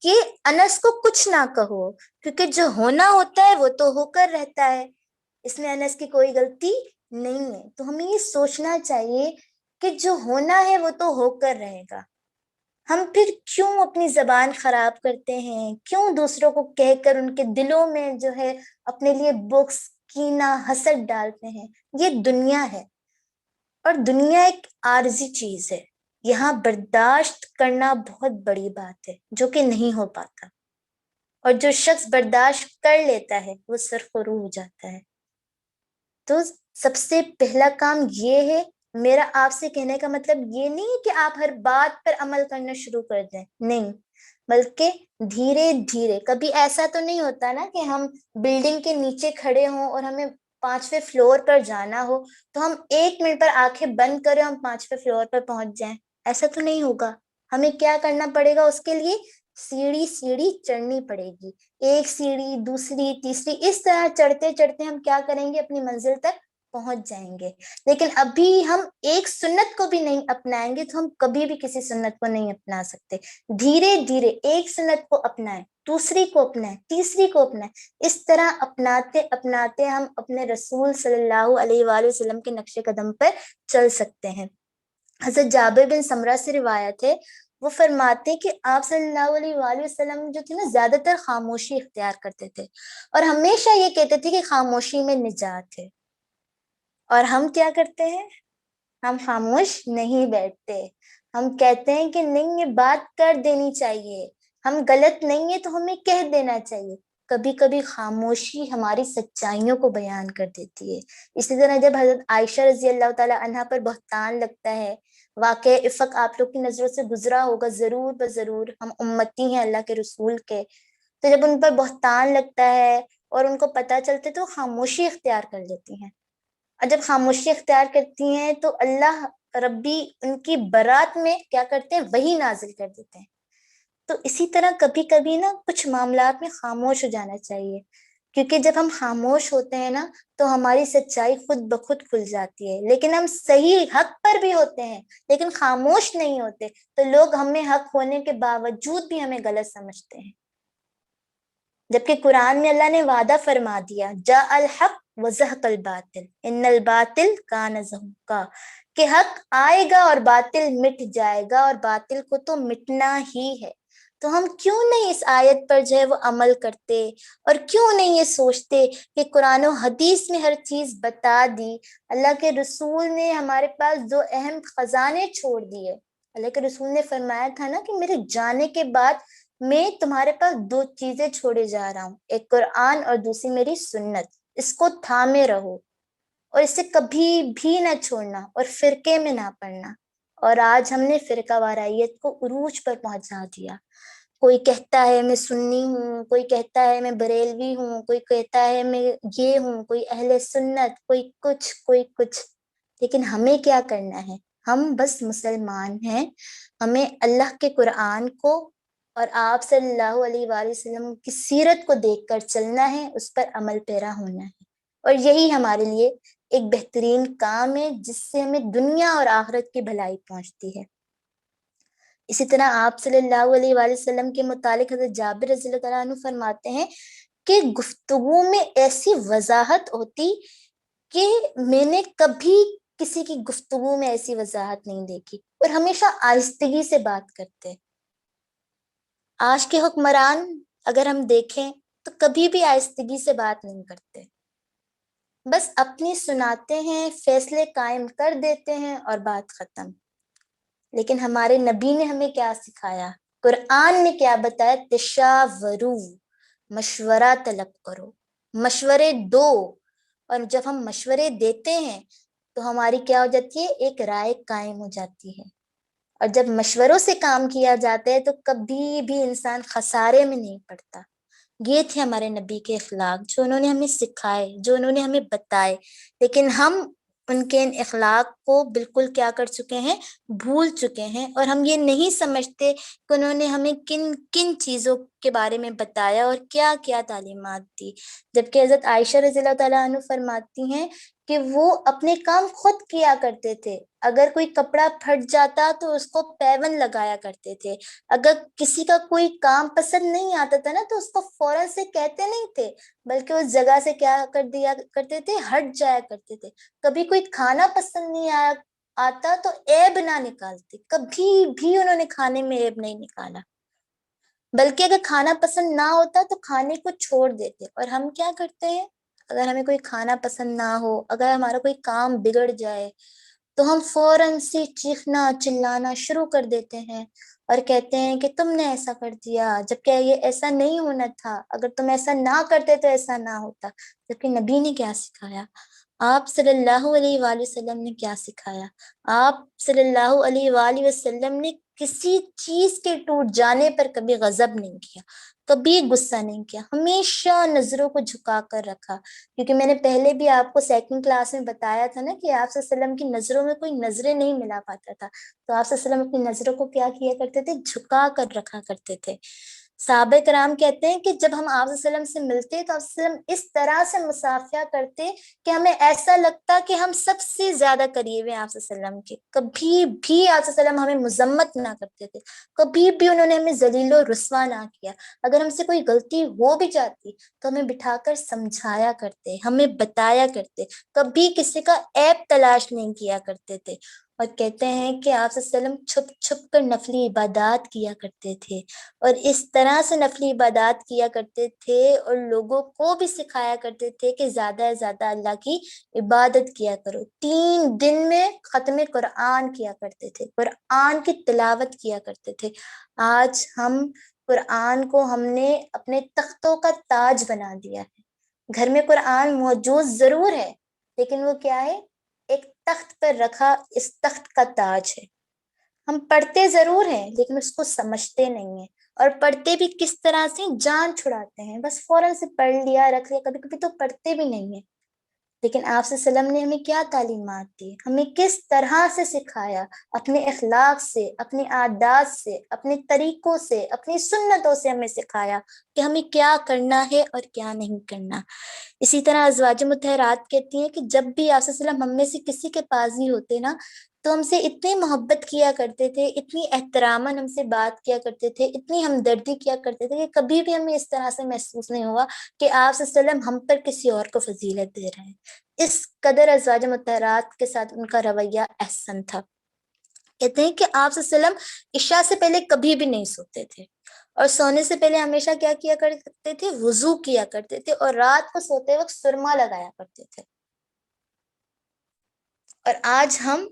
کہ انس کو کچھ نہ کہو, کیونکہ جو ہونا ہوتا ہے وہ تو ہو کر رہتا ہے, اس میں انس کی کوئی غلطی نہیں ہے. تو ہمیں یہ سوچنا چاہیے کہ جو ہونا ہے وہ تو ہو کر رہے گا. ہم پھر کیوں اپنی زبان خراب کرتے ہیں, کیوں دوسروں کو کہہ کر ان کے دلوں میں جو ہے اپنے لیے بغض, کینہ, حسد ڈالتے ہیں. یہ دنیا ہے اور دنیا ایک عارضی چیز ہے, یہاں برداشت کرنا بہت بڑی بات ہے جو کہ نہیں ہو پاتا, اور جو شخص برداشت کر لیتا ہے وہ سرخرو ہو جاتا ہے. تو سب سے پہلا کام یہ ہے, میرا آپ سے کہنے کا مطلب یہ نہیں کہ آپ ہر بات پر عمل کرنا شروع کر دیں, نہیں, بلکہ دھیرے دھیرے. کبھی ایسا تو نہیں ہوتا نا کہ ہم بلڈنگ کے نیچے کھڑے ہوں اور ہمیں 5ویں فلور پر جانا ہو تو ہم 1 منٹ پر آنکھیں بند کریں, ہم 5ویں فلور پر پہنچ جائیں, ایسا تو نہیں ہوگا. ہمیں کیا کرنا پڑے گا اس کے لیے, سیڑھی سیڑھی چڑھنی پڑے گی، ایک سیڑھی دوسری تیسری، اس طرح چڑھتے چڑھتے ہم کیا کریں گے، اپنی منزل تک پہنچ جائیں گے۔ لیکن ابھی ہم ایک سنت کو بھی نہیں اپنائیں گے تو ہم کبھی بھی کسی سنت کو نہیں اپنا سکتے۔ دھیرے دھیرے ایک سنت کو اپنائیں، دوسری کو اپنائیں، تیسری کو اپنائیں، اس طرح اپناتے اپناتے ہم اپنے رسول صلی اللہ علیہ وآلہ وسلم کے نقش قدم پر چل سکتے ہیں۔ حضرت جابر بن سمرہ سے روایت ہے، وہ فرماتے کہ آپ صلی اللہ علیہ وآلہ وسلم جو تھے نا، زیادہ تر خاموشی اختیار کرتے تھے اور ہمیشہ یہ کہتے تھے کہ خاموشی میں نجات ہے۔ اور ہم کیا کرتے ہیں، ہم خاموش نہیں بیٹھتے، ہم کہتے ہیں کہ نہیں یہ بات کر دینی چاہیے، ہم غلط نہیں ہیں تو ہمیں کہہ دینا چاہیے۔ کبھی کبھی خاموشی ہماری سچائیوں کو بیان کر دیتی ہے۔ اسی طرح جب حضرت عائشہ رضی اللہ تعالی عنہا پر بہتان لگتا ہے، واقع افق آپ لوگ کی نظروں سے گزرا ہوگا ضرور بضرور، ہم امتی ہیں اللہ کے رسول کے، تو جب ان پر بہتان لگتا ہے اور ان کو پتہ چلتا ہے تو خاموشی اختیار کر لیتی ہیں، اور جب خاموشی اختیار کرتی ہیں تو اللہ ربی ان کی برات میں کیا کرتے ہیں، وہی نازل کر دیتے ہیں۔ تو اسی طرح کبھی کبھی نا کچھ معاملات میں خاموش ہو جانا چاہیے، کیونکہ جب ہم خاموش ہوتے ہیں نا تو ہماری سچائی خود بخود کھل جاتی ہے۔ لیکن ہم صحیح حق پر بھی ہوتے ہیں لیکن خاموش نہیں ہوتے تو لوگ ہمیں حق ہونے کے باوجود بھی ہمیں غلط سمجھتے ہیں، جبکہ قرآن میں اللہ نے وعدہ فرما دیا، جاء الحق وزہق الباطل ان الباطل کان زہوقا، کہ حق آئے گا اور باطل مٹ جائے گا، اور باطل کو تو مٹنا ہی ہے۔ تو ہم کیوں نہیں اس آیت پر جو ہے وہ عمل کرتے، اور کیوں نہیں یہ سوچتے کہ قرآن و حدیث میں ہر چیز بتا دی، اللہ کے رسول نے ہمارے پاس دو اہم خزانے چھوڑ دیے۔ اللہ کے رسول نے فرمایا تھا نا کہ میرے جانے کے بعد میں تمہارے پاس دو چیزیں چھوڑے جا رہا ہوں، ایک قرآن اور دوسری میری سنت، اس کو تھامے رہو اور اسے کبھی بھی نہ چھوڑنا اور فرقے میں نہ پڑنا۔ اور آج ہم نے فرقہ وارائیت کو عروج پر پہنچا دیا، کوئی کہتا ہے میں سنی ہوں، کوئی کہتا ہے میں بریلوی ہوں، کوئی کہتا ہے میں یہ ہوں، کوئی اہل سنت، کوئی کچھ، لیکن ہمیں کیا کرنا ہے، ہم بس مسلمان ہیں، ہمیں اللہ کے قرآن کو اور آپ صلی اللہ علیہ وآلہ وسلم کی سیرت کو دیکھ کر چلنا ہے، اس پر عمل پیرا ہونا ہے، اور یہی ہمارے لیے ایک بہترین کام ہے جس سے ہمیں دنیا اور آخرت کی بھلائی پہنچتی ہے۔ اسی طرح آپ صلی اللہ علیہ وآلہ وسلم کے متعلق حضرت جابر رضی اللہ تعالیٰ عنہ فرماتے ہیں کہ گفتگو میں ایسی وضاحت ہوتی کہ میں نے کبھی کسی کی گفتگو میں ایسی وضاحت نہیں دیکھی، اور ہمیشہ آہستگی سے بات کرتے۔ آج کے حکمران اگر ہم دیکھیں تو کبھی بھی آہستگی سے بات نہیں کرتے، بس اپنی سناتے ہیں، فیصلے قائم کر دیتے ہیں اور بات ختم۔ لیکن ہمارے نبی نے ہمیں کیا سکھایا، قرآن نے کیا بتایا، تشاورو، مشورہ طلب کرو، مشورے دو، اور جب ہم مشورے دیتے ہیں تو ہماری کیا ہو جاتی ہے، ایک رائے قائم ہو جاتی ہے، اور جب مشوروں سے کام کیا جاتا ہے تو کبھی بھی انسان خسارے میں نہیں پڑتا۔ یہ تھے ہمارے نبی کے اخلاق جو انہوں نے ہمیں سکھائے، جو انہوں نے ہمیں بتائے، لیکن ہم ان کے ان اخلاق کو بالکل کیا کر چکے ہیں، بھول چکے ہیں، اور ہم یہ نہیں سمجھتے کہ انہوں نے ہمیں کن کن چیزوں کے بارے میں بتایا اور کیا کیا تعلیمات دی۔ جبکہ حضرت عائشہ رضی اللہ تعالیٰ عنہ فرماتی ہیں کہ وہ اپنے کام خود کیا کرتے تھے، اگر کوئی کپڑا پھٹ جاتا تو اس کو پیون لگایا کرتے تھے، اگر کسی کا کوئی کام پسند نہیں آتا تھا نا تو اس کو فوراً سے کہتے نہیں تھے، بلکہ اس جگہ سے کیا کر دیا کرتے تھے، ہٹ جایا کرتے تھے۔ کبھی کوئی کھانا پسند نہیں آتا تو عیب نہ نکالتے، کبھی بھی انہوں نے کھانے میں عیب نہیں نکالا، بلکہ اگر کھانا پسند نہ ہوتا تو کھانے کو چھوڑ دیتے۔ اور ہم کیا کرتے ہیں، اگر ہمیں کوئی کھانا پسند نہ ہو، اگر ہمارا کوئی کام بگڑ جائے تو ہم فوراً سے چیخنا چلانا شروع کر دیتے ہیں اور کہتے ہیں کہ تم نے ایسا کر دیا، جبکہ یہ ایسا نہیں ہونا تھا، اگر تم ایسا نہ کرتے تو ایسا نہ ہوتا۔ جبکہ نبی نے کیا سکھایا، آپ صلی اللہ علیہ وآلہ وسلم نے کیا سکھایا، آپ صلی اللہ علیہ وآلہ وسلم نے کسی چیز کے ٹوٹ جانے پر کبھی غضب نہیں کیا، کبھی غصہ نہیں کیا، ہمیشہ نظروں کو جھکا کر رکھا. کیونکہ میں نے پہلے بھی آپ کو سیکنڈ کلاس میں بتایا تھا نا کہ آپ صلی اللہ علیہ وسلم کی نظروں میں کوئی نظریں نہیں ملا پاتا تھا، تو آپ صلی اللہ علیہ وسلم اپنی نظروں کو کیا کیا کرتے تھے؟ جھکا کر رکھا کرتے تھے. صحابہ کرام کہتے ہیں کہ جب ہم آپ صلی اللہ علیہ وسلم سے ملتے تو آپ صلی اللہ علیہ وسلم اس طرح سے مصافحہ کرتے کہ ہمیں ایسا لگتا کہ ہم سب سے زیادہ قریب ہیں آپ صلی اللہ علیہ وسلم کے. کبھی بھی آپ صلی اللہ علیہ وسلم ہمیں مذمت نہ کرتے تھے، کبھی بھی انہوں نے ہمیں ذلیل و رسوا نہ کیا. اگر ہم سے کوئی غلطی ہو بھی جاتی تو ہمیں بٹھا کر سمجھایا کرتے، ہمیں بتایا کرتے، کبھی کسی کا عیب تلاش نہیں کیا کرتے تھے. اور کہتے ہیں کہ آپ صلی اللہ علیہ وسلم چھپ چھپ کر نفلی عبادات کیا کرتے تھے، اور اس طرح سے نفلی عبادات کیا کرتے تھے اور لوگوں کو بھی سکھایا کرتے تھے کہ زیادہ سے زیادہ اللہ کی عبادت کیا کرو. 3 دن میں ختم قرآن کیا کرتے تھے، قرآن کی تلاوت کیا کرتے تھے. آج ہم قرآن کو ہم نے اپنے تختوں کا تاج بنا دیا ہے. گھر میں قرآن موجود ضرور ہے، لیکن وہ کیا ہے؟ ایک تخت پر رکھا اس تخت کا تاج ہے. ہم پڑھتے ضرور ہیں لیکن اس کو سمجھتے نہیں ہیں، اور پڑھتے بھی کس طرح سے؟ جان چھڑاتے ہیں، بس فوراً سے پڑھ لیا رکھ لیا، کبھی کبھی تو پڑھتے بھی نہیں ہیں. لیکن آپ صلی اللہ علیہ وسلم نے ہمیں کیا تعلیمات دی، ہمیں کس طرح سے سکھایا؟ اپنے اخلاق سے، اپنی عادات سے، اپنے طریقوں سے، اپنی سنتوں سے ہمیں سکھایا کہ ہمیں کیا کرنا ہے اور کیا نہیں کرنا. اسی طرح ازواج مطہرات کہتی ہیں کہ جب بھی آپ صلی اللہ علیہ وسلم ہم میں سے کسی کے پاس بھی ہوتے نا تو ہم سے اتنی محبت کیا کرتے تھے، اتنی احتراماً ہم سے بات کیا کرتے تھے، اتنی ہمدردی کیا کرتے تھے کہ کبھی بھی ہمیں اس طرح سے محسوس نہیں ہوا کہ آپ صلی اللہ علیہ وسلم ہم پر کسی اور کو فضیلت دے رہے ہیں. اس قدر ازواج مطہرات کے ساتھ ان کا رویہ احسن تھا. کہتے ہیں کہ آپ صلی اللہ علیہ وسلم عشاء سے پہلے کبھی بھی نہیں سوتے تھے، اور سونے سے پہلے ہمیشہ کیا کیا کرتے تھے؟ وضو کیا کرتے تھے، اور رات کو سوتے وقت سرما لگایا کرتے تھے. اور آج ہم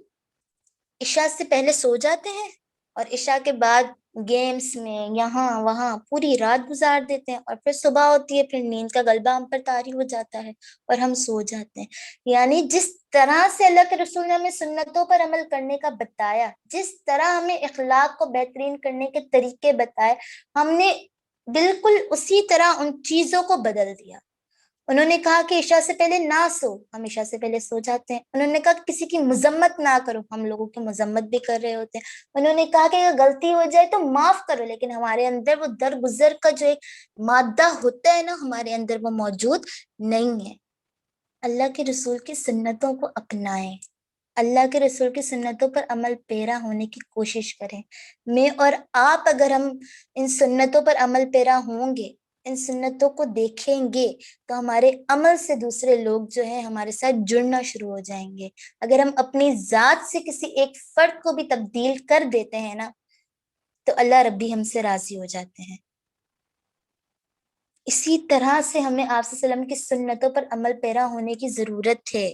عشاء سے پہلے سو جاتے ہیں اور عشاء کے بعد گیمز میں یہاں وہاں پوری رات گزار دیتے ہیں، اور پھر صبح ہوتی ہے، پھر نیند کا غلبہ ہم پر طاری ہو جاتا ہے اور ہم سو جاتے ہیں. یعنی جس طرح سے اللہ کے رسول نے ہمیں سنتوں پر عمل کرنے کا بتایا، جس طرح ہمیں اخلاق کو بہترین کرنے کے طریقے بتائے، ہم نے بالکل اسی طرح ان چیزوں کو بدل دیا. انہوں نے کہا کہ عشاء سے پہلے نہ سو، ہم عشاء سے پہلے سو جاتے ہیں. انہوں نے کہا کہ کسی کی مذمت نہ کرو، ہم لوگوں کی مذمت بھی کر رہے ہوتے ہیں. انہوں نے کہا کہ اگر غلطی ہو جائے تو معاف کرو، لیکن ہمارے اندر وہ درگزر کا جو ایک مادہ ہوتا ہے نا، ہمارے اندر وہ موجود نہیں ہے. اللہ کے رسول کی سنتوں کو اپنائیں، اللہ کے رسول کی سنتوں پر عمل پیرا ہونے کی کوشش کریں. میں اور آپ اگر ہم ان سنتوں پر عمل پیرا ہوں گے، ان سنتوں کو دیکھیں گے، تو ہمارے عمل سے دوسرے لوگ جو ہیں ہمارے ساتھ جڑنا شروع ہو جائیں گے. اگر ہم اپنی ذات سے کسی ایک فرد کو بھی تبدیل کر دیتے ہیں نا، تو اللہ ربی ہم سے راضی ہو جاتے ہیں. اسی طرح سے ہمیں آپ صلی اللہ علیہ وسلم کی سنتوں پر عمل پیرا ہونے کی ضرورت ہے.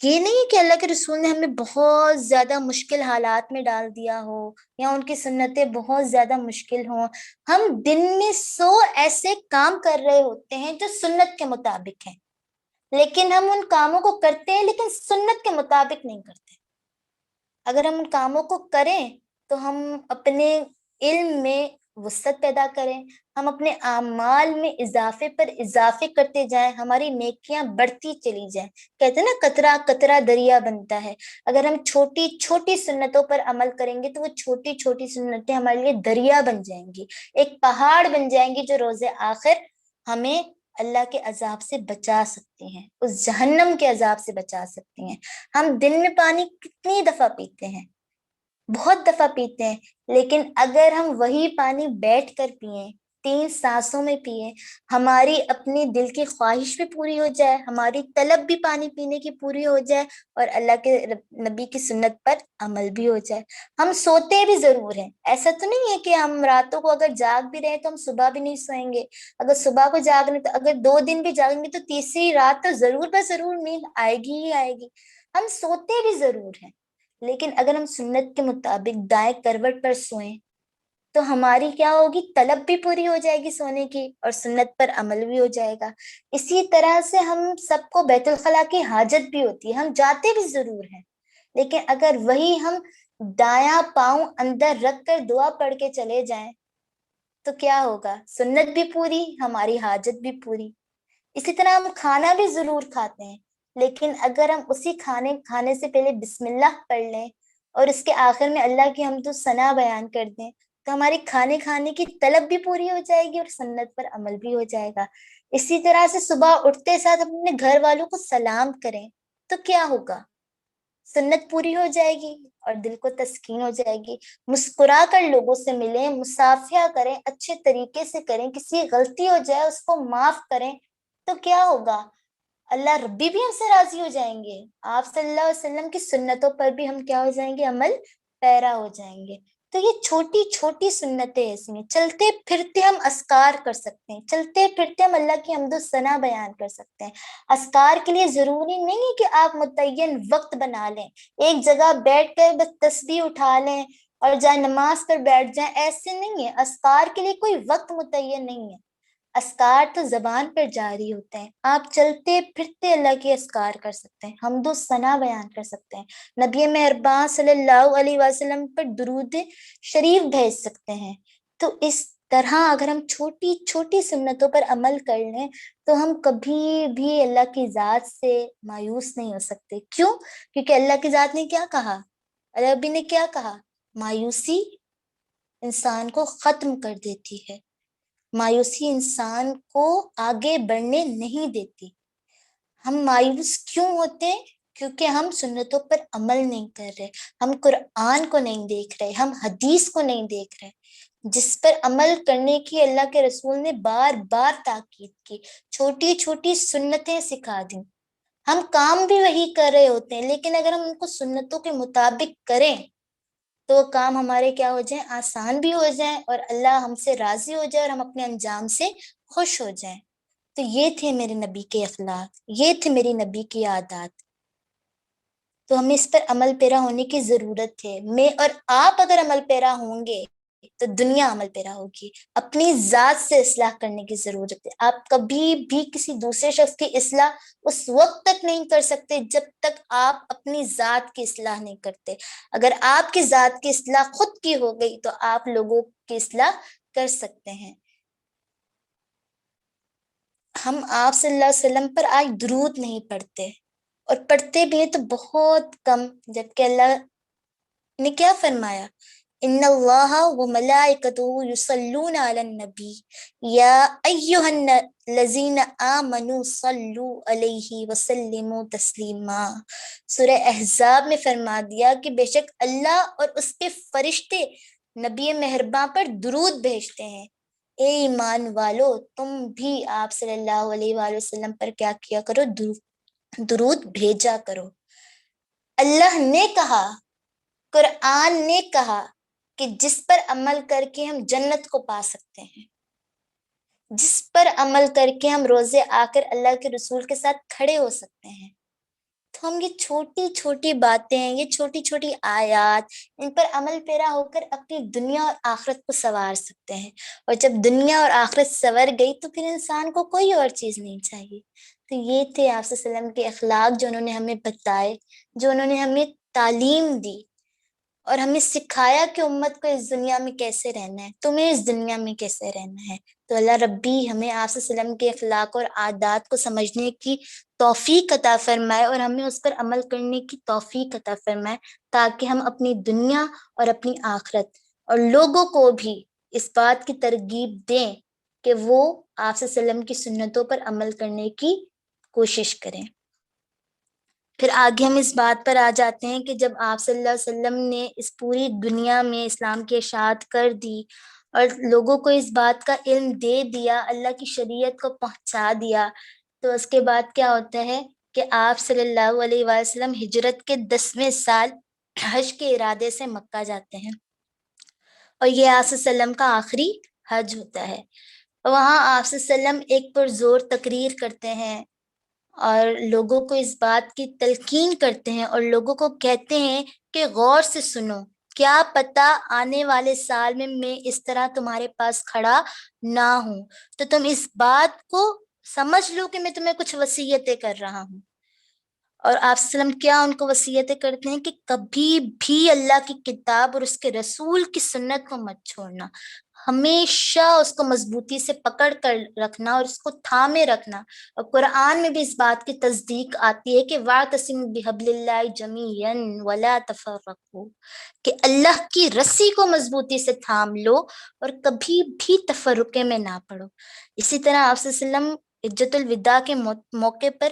یہ نہیں کہ اللہ کے رسول نے ہمیں بہت زیادہ مشکل حالات میں ڈال دیا ہو یا ان کی سنتیں بہت زیادہ مشکل ہوں. ہم دن میں 100 ایسے کام کر رہے ہوتے ہیں جو سنت کے مطابق ہیں، لیکن ہم ان کاموں کو کرتے ہیں لیکن سنت کے مطابق نہیں کرتے. اگر ہم ان کاموں کو کریں تو ہم اپنے علم میں وسعت پیدا کریں، ہم اپنے اعمال میں اضافے پر اضافے کرتے جائیں، ہماری نیکیاں بڑھتی چلی جائیں. کہتے ہیں نا قطرہ قطرہ دریا بنتا ہے. اگر ہم چھوٹی چھوٹی سنتوں پر عمل کریں گے تو وہ چھوٹی چھوٹی سنتیں ہمارے لیے دریا بن جائیں گی، ایک پہاڑ بن جائیں گی جو روز آخر ہمیں اللہ کے عذاب سے بچا سکتی ہیں، اس جہنم کے عذاب سے بچا سکتی ہیں. ہم دن میں پانی کتنی دفعہ پیتے ہیں؟ بہت دفعہ پیتے ہیں. لیکن اگر ہم وہی پانی بیٹھ کر پئیں، 3 سانسوں میں پئیں، ہماری اپنی دل کی خواہش بھی پوری ہو جائے، ہماری طلب بھی پانی پینے کی پوری ہو جائے، اور اللہ کے نبی کی سنت پر عمل بھی ہو جائے. ہم سوتے بھی ضرور ہیں، ایسا تو نہیں ہے کہ ہم راتوں کو اگر جاگ بھی رہے تو ہم صبح بھی نہیں سوئیں گے. اگر صبح کو جاگنے تو اگر 2 دن بھی جاگیں گے تو تیسری رات تو ضرور ضرور نیند آئے گی ہی آئے گی. ہم سوتے بھی ضرور ہیں، لیکن اگر ہم سنت کے مطابق دائیں کروٹ پر سوئیں تو ہماری کیا ہوگی؟ طلب بھی پوری ہو جائے گی سونے کی، اور سنت پر عمل بھی ہو جائے گا. اسی طرح سے ہم سب کو بیت الخلاء کی حاجت بھی ہوتی ہے، ہم جاتے بھی ضرور ہیں، لیکن اگر وہی ہم دایاں پاؤں اندر رکھ کر دعا پڑھ کے چلے جائیں تو کیا ہوگا؟ سنت بھی پوری، ہماری حاجت بھی پوری۔ اسی طرح ہم کھانا بھی ضرور کھاتے ہیں، لیکن اگر ہم اسی کھانے سے پہلے بسم اللہ پڑھ لیں اور اس کے آخر میں اللہ کی حمد و ثنا بیان کر دیں تو ہماری کھانے کی طلب بھی پوری ہو جائے گی اور سنت پر عمل بھی ہو جائے گا۔ اسی طرح سے صبح اٹھتے ساتھ اپنے گھر والوں کو سلام کریں تو کیا ہوگا؟ سنت پوری ہو جائے گی اور دل کو تسکین ہو جائے گی۔ مسکرا کر لوگوں سے ملیں، مصافحہ کریں، اچھے طریقے سے کریں، کسی غلطی ہو جائے اس کو معاف کریں تو کیا ہوگا؟ اللہ ربی بھی ہم سے راضی ہو جائیں گے، آپ صلی اللہ علیہ وسلم کی سنتوں پر بھی ہم کیا ہو جائیں گے؟ عمل پیرا ہو جائیں گے۔ تو یہ چھوٹی چھوٹی سنتیں ایسی ہیں، چلتے پھرتے ہم اذکار کر سکتے ہیں، چلتے پھرتے ہم اللہ کی حمد و ثنا بیان کر سکتے ہیں۔ اذکار کے لیے ضروری نہیں ہے کہ آپ متعین وقت بنا لیں، ایک جگہ بیٹھ کر بس تسبیح اٹھا لیں اور جائے نماز پر بیٹھ جائیں، ایسے نہیں ہے۔ اذکار کے لیے کوئی وقت متعین نہیں ہے، اذکار تو زبان پر جاری ہوتے ہیں، آپ چلتے پھرتے اللہ کے اذکار کر سکتے ہیں، حمد و ثنا بیان کر سکتے ہیں، نبی مہربان صلی اللہ علیہ وسلم پر درود شریف بھیج سکتے ہیں۔ تو اس طرح اگر ہم چھوٹی چھوٹی سنتوں پر عمل کر لیں تو ہم کبھی بھی اللہ کی ذات سے مایوس نہیں ہو سکتے۔ کیوں؟ کیونکہ اللہ کی ذات نے کیا کہا؟ اللہ ربی نے کیا کہا؟ مایوسی انسان کو ختم کر دیتی ہے، مایوسی انسان کو آگے بڑھنے نہیں دیتی۔ ہم مایوس کیوں ہوتے ہیں؟ کیونکہ ہم سنتوں پر عمل نہیں کر رہے، ہم قرآن کو نہیں دیکھ رہے، ہم حدیث کو نہیں دیکھ رہے، جس پر عمل کرنے کی اللہ کے رسول نے بار بار تاکید کی، چھوٹی چھوٹی سنتیں سکھا دیں۔ ہم کام بھی وہی کر رہے ہوتے ہیں، لیکن اگر ہم ان کو سنتوں کے مطابق کریں تو وہ کام ہمارے کیا ہو جائیں؟ آسان بھی ہو جائیں اور اللہ ہم سے راضی ہو جائے اور ہم اپنے انجام سے خوش ہو جائیں۔ تو یہ تھے میرے نبی کے اخلاق، یہ تھے میری نبی کی عادات، تو ہمیں اس پر عمل پیرا ہونے کی ضرورت ہے۔ میں اور آپ اگر عمل پیرا ہوں گے تو دنیا عمل پیرا ہوگی۔ اپنی ذات سے اصلاح کرنے کی ضرورت ہے۔ آپ کبھی بھی کسی دوسرے شخص کی اصلاح اس وقت تک نہیں کر سکتے جب تک آپ اپنی ذات کی اصلاح نہیں کرتے۔ اگر آپ کی ذات کی اصلاح خود کی ہو گئی تو آپ لوگوں کی اصلاح کر سکتے ہیں۔ ہم آپ صلی اللہ علیہ وسلم پر آج درود نہیں پڑھتے، اور پڑھتے بھی ہیں تو بہت کم، جبکہ اللہ نے کیا فرمایا؟ ان اللہ وملائکتہ یصلون علی النبی یا ایھا الذین آمنوا صلوا علیہ وسلموا تسلیما۔ سورہ احزاب میں فرما دیا کہ بے شک اللہ اور اس کے فرشتے نبی مہرباں پر درود بھیجتے ہیں۔ اے ایمان والو، تم بھی آپ صلی اللہ علیہ وآلہ وسلم پر کیا کیا کرو؟ درود بھیجا کرو۔ اللہ نے کہا، قرآن نے کہا کہ جس پر عمل کر کے ہم جنت کو پا سکتے ہیں، جس پر عمل کر کے ہم روز آخر اللہ کے رسول کے ساتھ کھڑے ہو سکتے ہیں، تو ہم یہ چھوٹی چھوٹی باتیں، یہ چھوٹی چھوٹی آیات، ان پر عمل پیرا ہو کر اپنی دنیا اور آخرت کو سنوار سکتے ہیں۔ اور جب دنیا اور آخرت سنور گئی تو پھر انسان کو کوئی اور چیز نہیں چاہیے۔ تو یہ تھے آپ صلی اللہ علیہ وسلم کے اخلاق جو انہوں نے ہمیں بتائے، جو انہوں نے ہمیں تعلیم دی اور ہمیں سکھایا کہ امت کو اس دنیا میں کیسے رہنا ہے، تمہیں اس دنیا میں کیسے رہنا ہے۔ تو اللہ ربی ہمیں آپ صلی اللہ علیہ وسلم کے اخلاق اور عادات کو سمجھنے کی توفیق عطا فرمائے اور ہمیں اس پر عمل کرنے کی توفیق عطا فرمائے، تاکہ ہم اپنی دنیا اور اپنی آخرت اور لوگوں کو بھی اس بات کی ترغیب دیں کہ وہ آپ صلی اللہ علیہ وسلم کی سنتوں پر عمل کرنے کی کوشش کریں۔ پھر آگے ہم اس بات پر آ جاتے ہیں کہ جب آپ صلی اللہ علیہ وسلم نے اس پوری دنیا میں اسلام کی اشاعت کر دی اور لوگوں کو اس بات کا علم دے دیا، اللہ کی شریعت کو پہنچا دیا، تو اس کے بعد کیا ہوتا ہے کہ آپ صلی اللہ علیہ وآلہ وسلم ہجرت کے 10ویں سال حج کے ارادے سے مکہ جاتے ہیں، اور یہ آپ صلی اللہ علیہ وسلم کا آخری حج ہوتا ہے۔ وہاں آپ صلی اللہ علیہ وسلم ایک پرزور تقریر کرتے ہیں اور لوگوں کو اس بات کی تلقین کرتے ہیں اور لوگوں کو کہتے ہیں کہ غور سے سنو، کیا پتہ آنے والے سال میں اس طرح تمہارے پاس کھڑا نہ ہوں، تو تم اس بات کو سمجھ لو کہ میں تمہیں کچھ وصیتیں کر رہا ہوں۔ اور آپ وسلم کیا ان کو وصیتیں کرتے ہیں کہ کبھی بھی اللہ کی کتاب اور اس کے رسول کی سنت کو مت چھوڑنا، ہمیشہ اس کو مضبوطی سے پکڑ کر رکھنا اور اس کو تھامے رکھنا۔ اور قرآن میں بھی اس بات کی تصدیق آتی ہے کہ وَاعْتَصِمُوا بِحَبْلِ اللَّهِ جَمِيعًا وَلَا تَفَرَّقُوا، کہ اللہ کی رسی کو مضبوطی سے تھام لو اور کبھی بھی تفرقے میں نہ پڑو۔ اسی طرح آپ صلی اللہ علیہ وسلم حجۃ الوداع کے موقع پر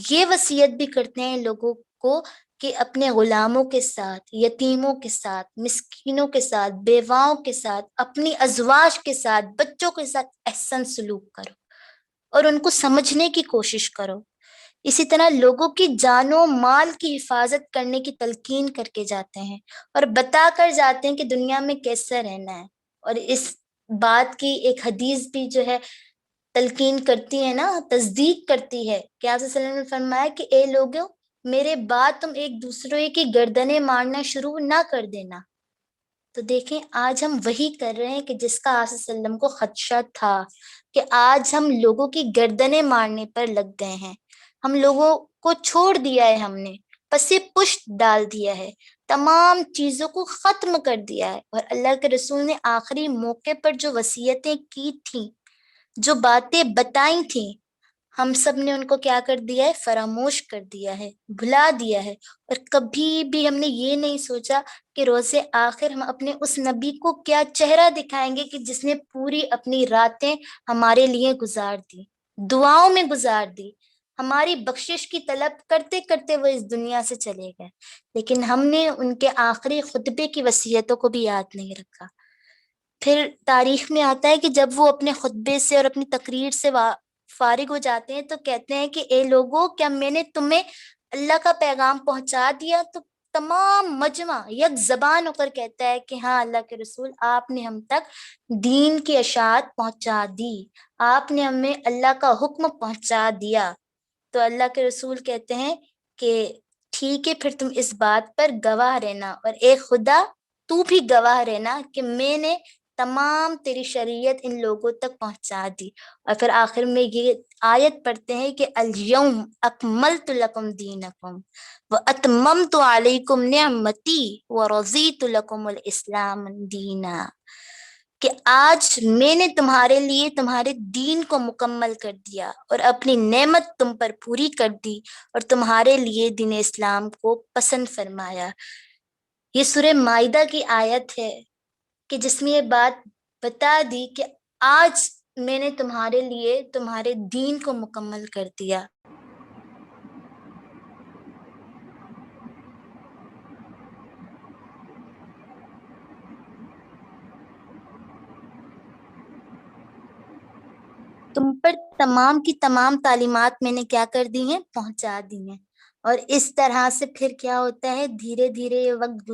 یہ وصیت بھی کرتے ہیں لوگوں کو کہ اپنے غلاموں کے ساتھ، یتیموں کے ساتھ، مسکینوں کے ساتھ، بیواؤں کے ساتھ، اپنی ازواج کے ساتھ، بچوں کے ساتھ احسن سلوک کرو اور ان کو سمجھنے کی کوشش کرو۔ اسی طرح لوگوں کی جان و مال کی حفاظت کرنے کی تلقین کر کے جاتے ہیں اور بتا کر جاتے ہیں کہ دنیا میں کیسے رہنا ہے۔ اور اس بات کی ایک حدیث بھی جو ہے تلقین کرتی ہے نا، تصدیق کرتی ہے کہ آپ صلی اللہ علیہ وسلم نے فرمایا کہ اے لوگوں، میرے بعد تم ایک دوسرے کی گردنیں مارنا شروع نہ کر دینا۔ تو دیکھیں آج ہم وہی کر رہے ہیں کہ جس کا آپ صلی اللہ علیہ وسلم کو خدشہ تھا، کہ آج ہم لوگوں کی گردنیں مارنے پر لگ گئے ہیں، ہم لوگوں کو چھوڑ دیا ہے، ہم نے پس پشت ڈال دیا ہے، تمام چیزوں کو ختم کر دیا ہے۔ اور اللہ کے رسول نے آخری موقع پر جو وصیتیں کی تھیں، جو باتیں بتائی تھیں، ہم سب نے ان کو کیا کر دیا ہے؟ فراموش کر دیا ہے، بھلا دیا ہے۔ اور کبھی بھی ہم نے یہ نہیں سوچا کہ روز آخر ہم اپنے اس نبی کو کیا چہرہ دکھائیں گے کہ جس نے پوری اپنی راتیں ہمارے لیے گزار دی، دعاؤں میں گزار دی، ہماری بخشش کی طلب کرتے کرتے وہ اس دنیا سے چلے گئے، لیکن ہم نے ان کے آخری خطبے کی وصیتوں کو بھی یاد نہیں رکھا۔ پھر تاریخ میں آتا ہے کہ جب وہ اپنے خطبے سے اور اپنی تقریر سے فارغ ہو جاتے ہیں تو کہتے ہیں کہ اے لوگوں، کیا میں نے تمہیں اللہ کا پیغام پہنچا دیا؟ تو تمام مجمع یک زبان ہو کر کہتا ہے کہ ہاں اللہ کے رسول، آپ نے ہم تک دین کی اشاعت پہنچا دی، آپ نے ہمیں اللہ کا حکم پہنچا دیا۔ تو اللہ کے رسول کہتے ہیں کہ ٹھیک ہے، پھر تم اس بات پر گواہ رہنا، اور اے خدا تو بھی گواہ رہنا کہ میں نے تمام تیری شریعت ان لوگوں تک پہنچا دی۔ اور پھر آخر میں یہ آیت پڑھتے ہیں کہ الیوم اکملت لکم دینکم واتممت علیکم نعمتی ورضیت لکم الاسلام دینا، کہ آج میں نے تمہارے لیے تمہارے دین کو مکمل کر دیا اور اپنی نعمت تم پر پوری کر دی اور تمہارے لیے دین اسلام کو پسند فرمایا۔ یہ سورہ مائدہ کی آیت ہے کہ جس میں یہ بات بتا دی کہ آج میں نے تمہارے لیے تمہارے دین کو مکمل کر دیا۔ تم پر تمام کی تمام تعلیمات میں نے کیا کر دی ہیں؟ پہنچا دی ہیں۔ اور اس طرح سے پھر کیا ہوتا ہے، دھیرے دھیرے یہ وقت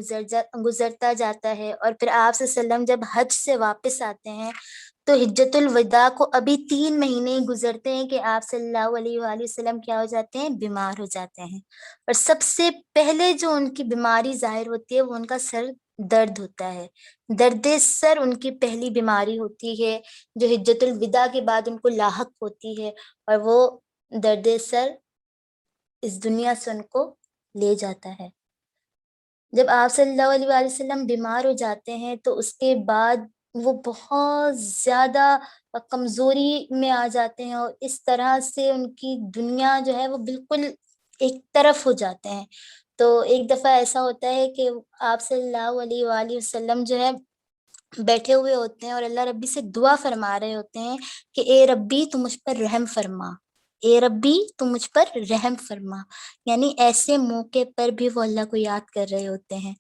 گزرتا جاتا ہے، اور پھر آپ صلی اللہ علیہ وسلم جب حج سے واپس آتے ہیں تو حجۃ الوداع کو ابھی 3 مہینے گزرتے ہیں کہ آپ صلی اللہ علیہ وآلہ وسلم کیا ہو جاتے ہیں؟ بیمار ہو جاتے ہیں۔ اور سب سے پہلے جو ان کی بیماری ظاہر ہوتی ہے وہ ان کا سر درد ہوتا ہے، درد سر ان کی پہلی بیماری ہوتی ہے جو حجۃ الوداع کے بعد ان کو لاحق ہوتی ہے، اور وہ درد سر اس دنیا سے ان کو لے جاتا ہے۔ جب آپ صلی اللہ علیہ وآلہ وسلم بیمار ہو جاتے ہیں تو اس کے بعد وہ بہت زیادہ کمزوری میں آ جاتے ہیں، اور اس طرح سے ان کی دنیا جو ہے وہ بالکل ایک طرف ہو جاتے ہیں۔ تو ایک دفعہ ایسا ہوتا ہے کہ آپ صلی اللہ علیہ وآلہ وسلم جو ہے بیٹھے ہوئے ہوتے ہیں اور اللہ ربی سے دعا فرما رہے ہوتے ہیں کہ اے ربی تو مجھ پر رحم فرما، اے ربی تو مجھ پر رحم فرما، یعنی ایسے موقع پر بھی وہ اللہ کو یاد کر رہے ہوتے ہیں۔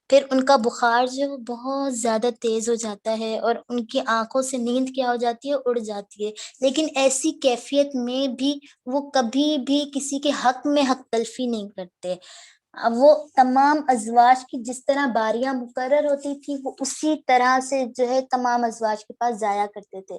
پھر ان کا بخار جو ہے وہ بہت زیادہ تیز ہو جاتا ہے اور ان کی آنکھوں سے نیند کیا ہو جاتی ہے؟ اڑ جاتی ہے، لیکن ایسی کیفیت میں بھی وہ کبھی بھی کسی کے حق میں حق تلفی نہیں کرتے۔ وہ تمام ازواج کی جس طرح باریاں مقرر ہوتی تھی وہ اسی طرح سے جو ہے تمام ازواج کے پاس جایا کرتے تھے،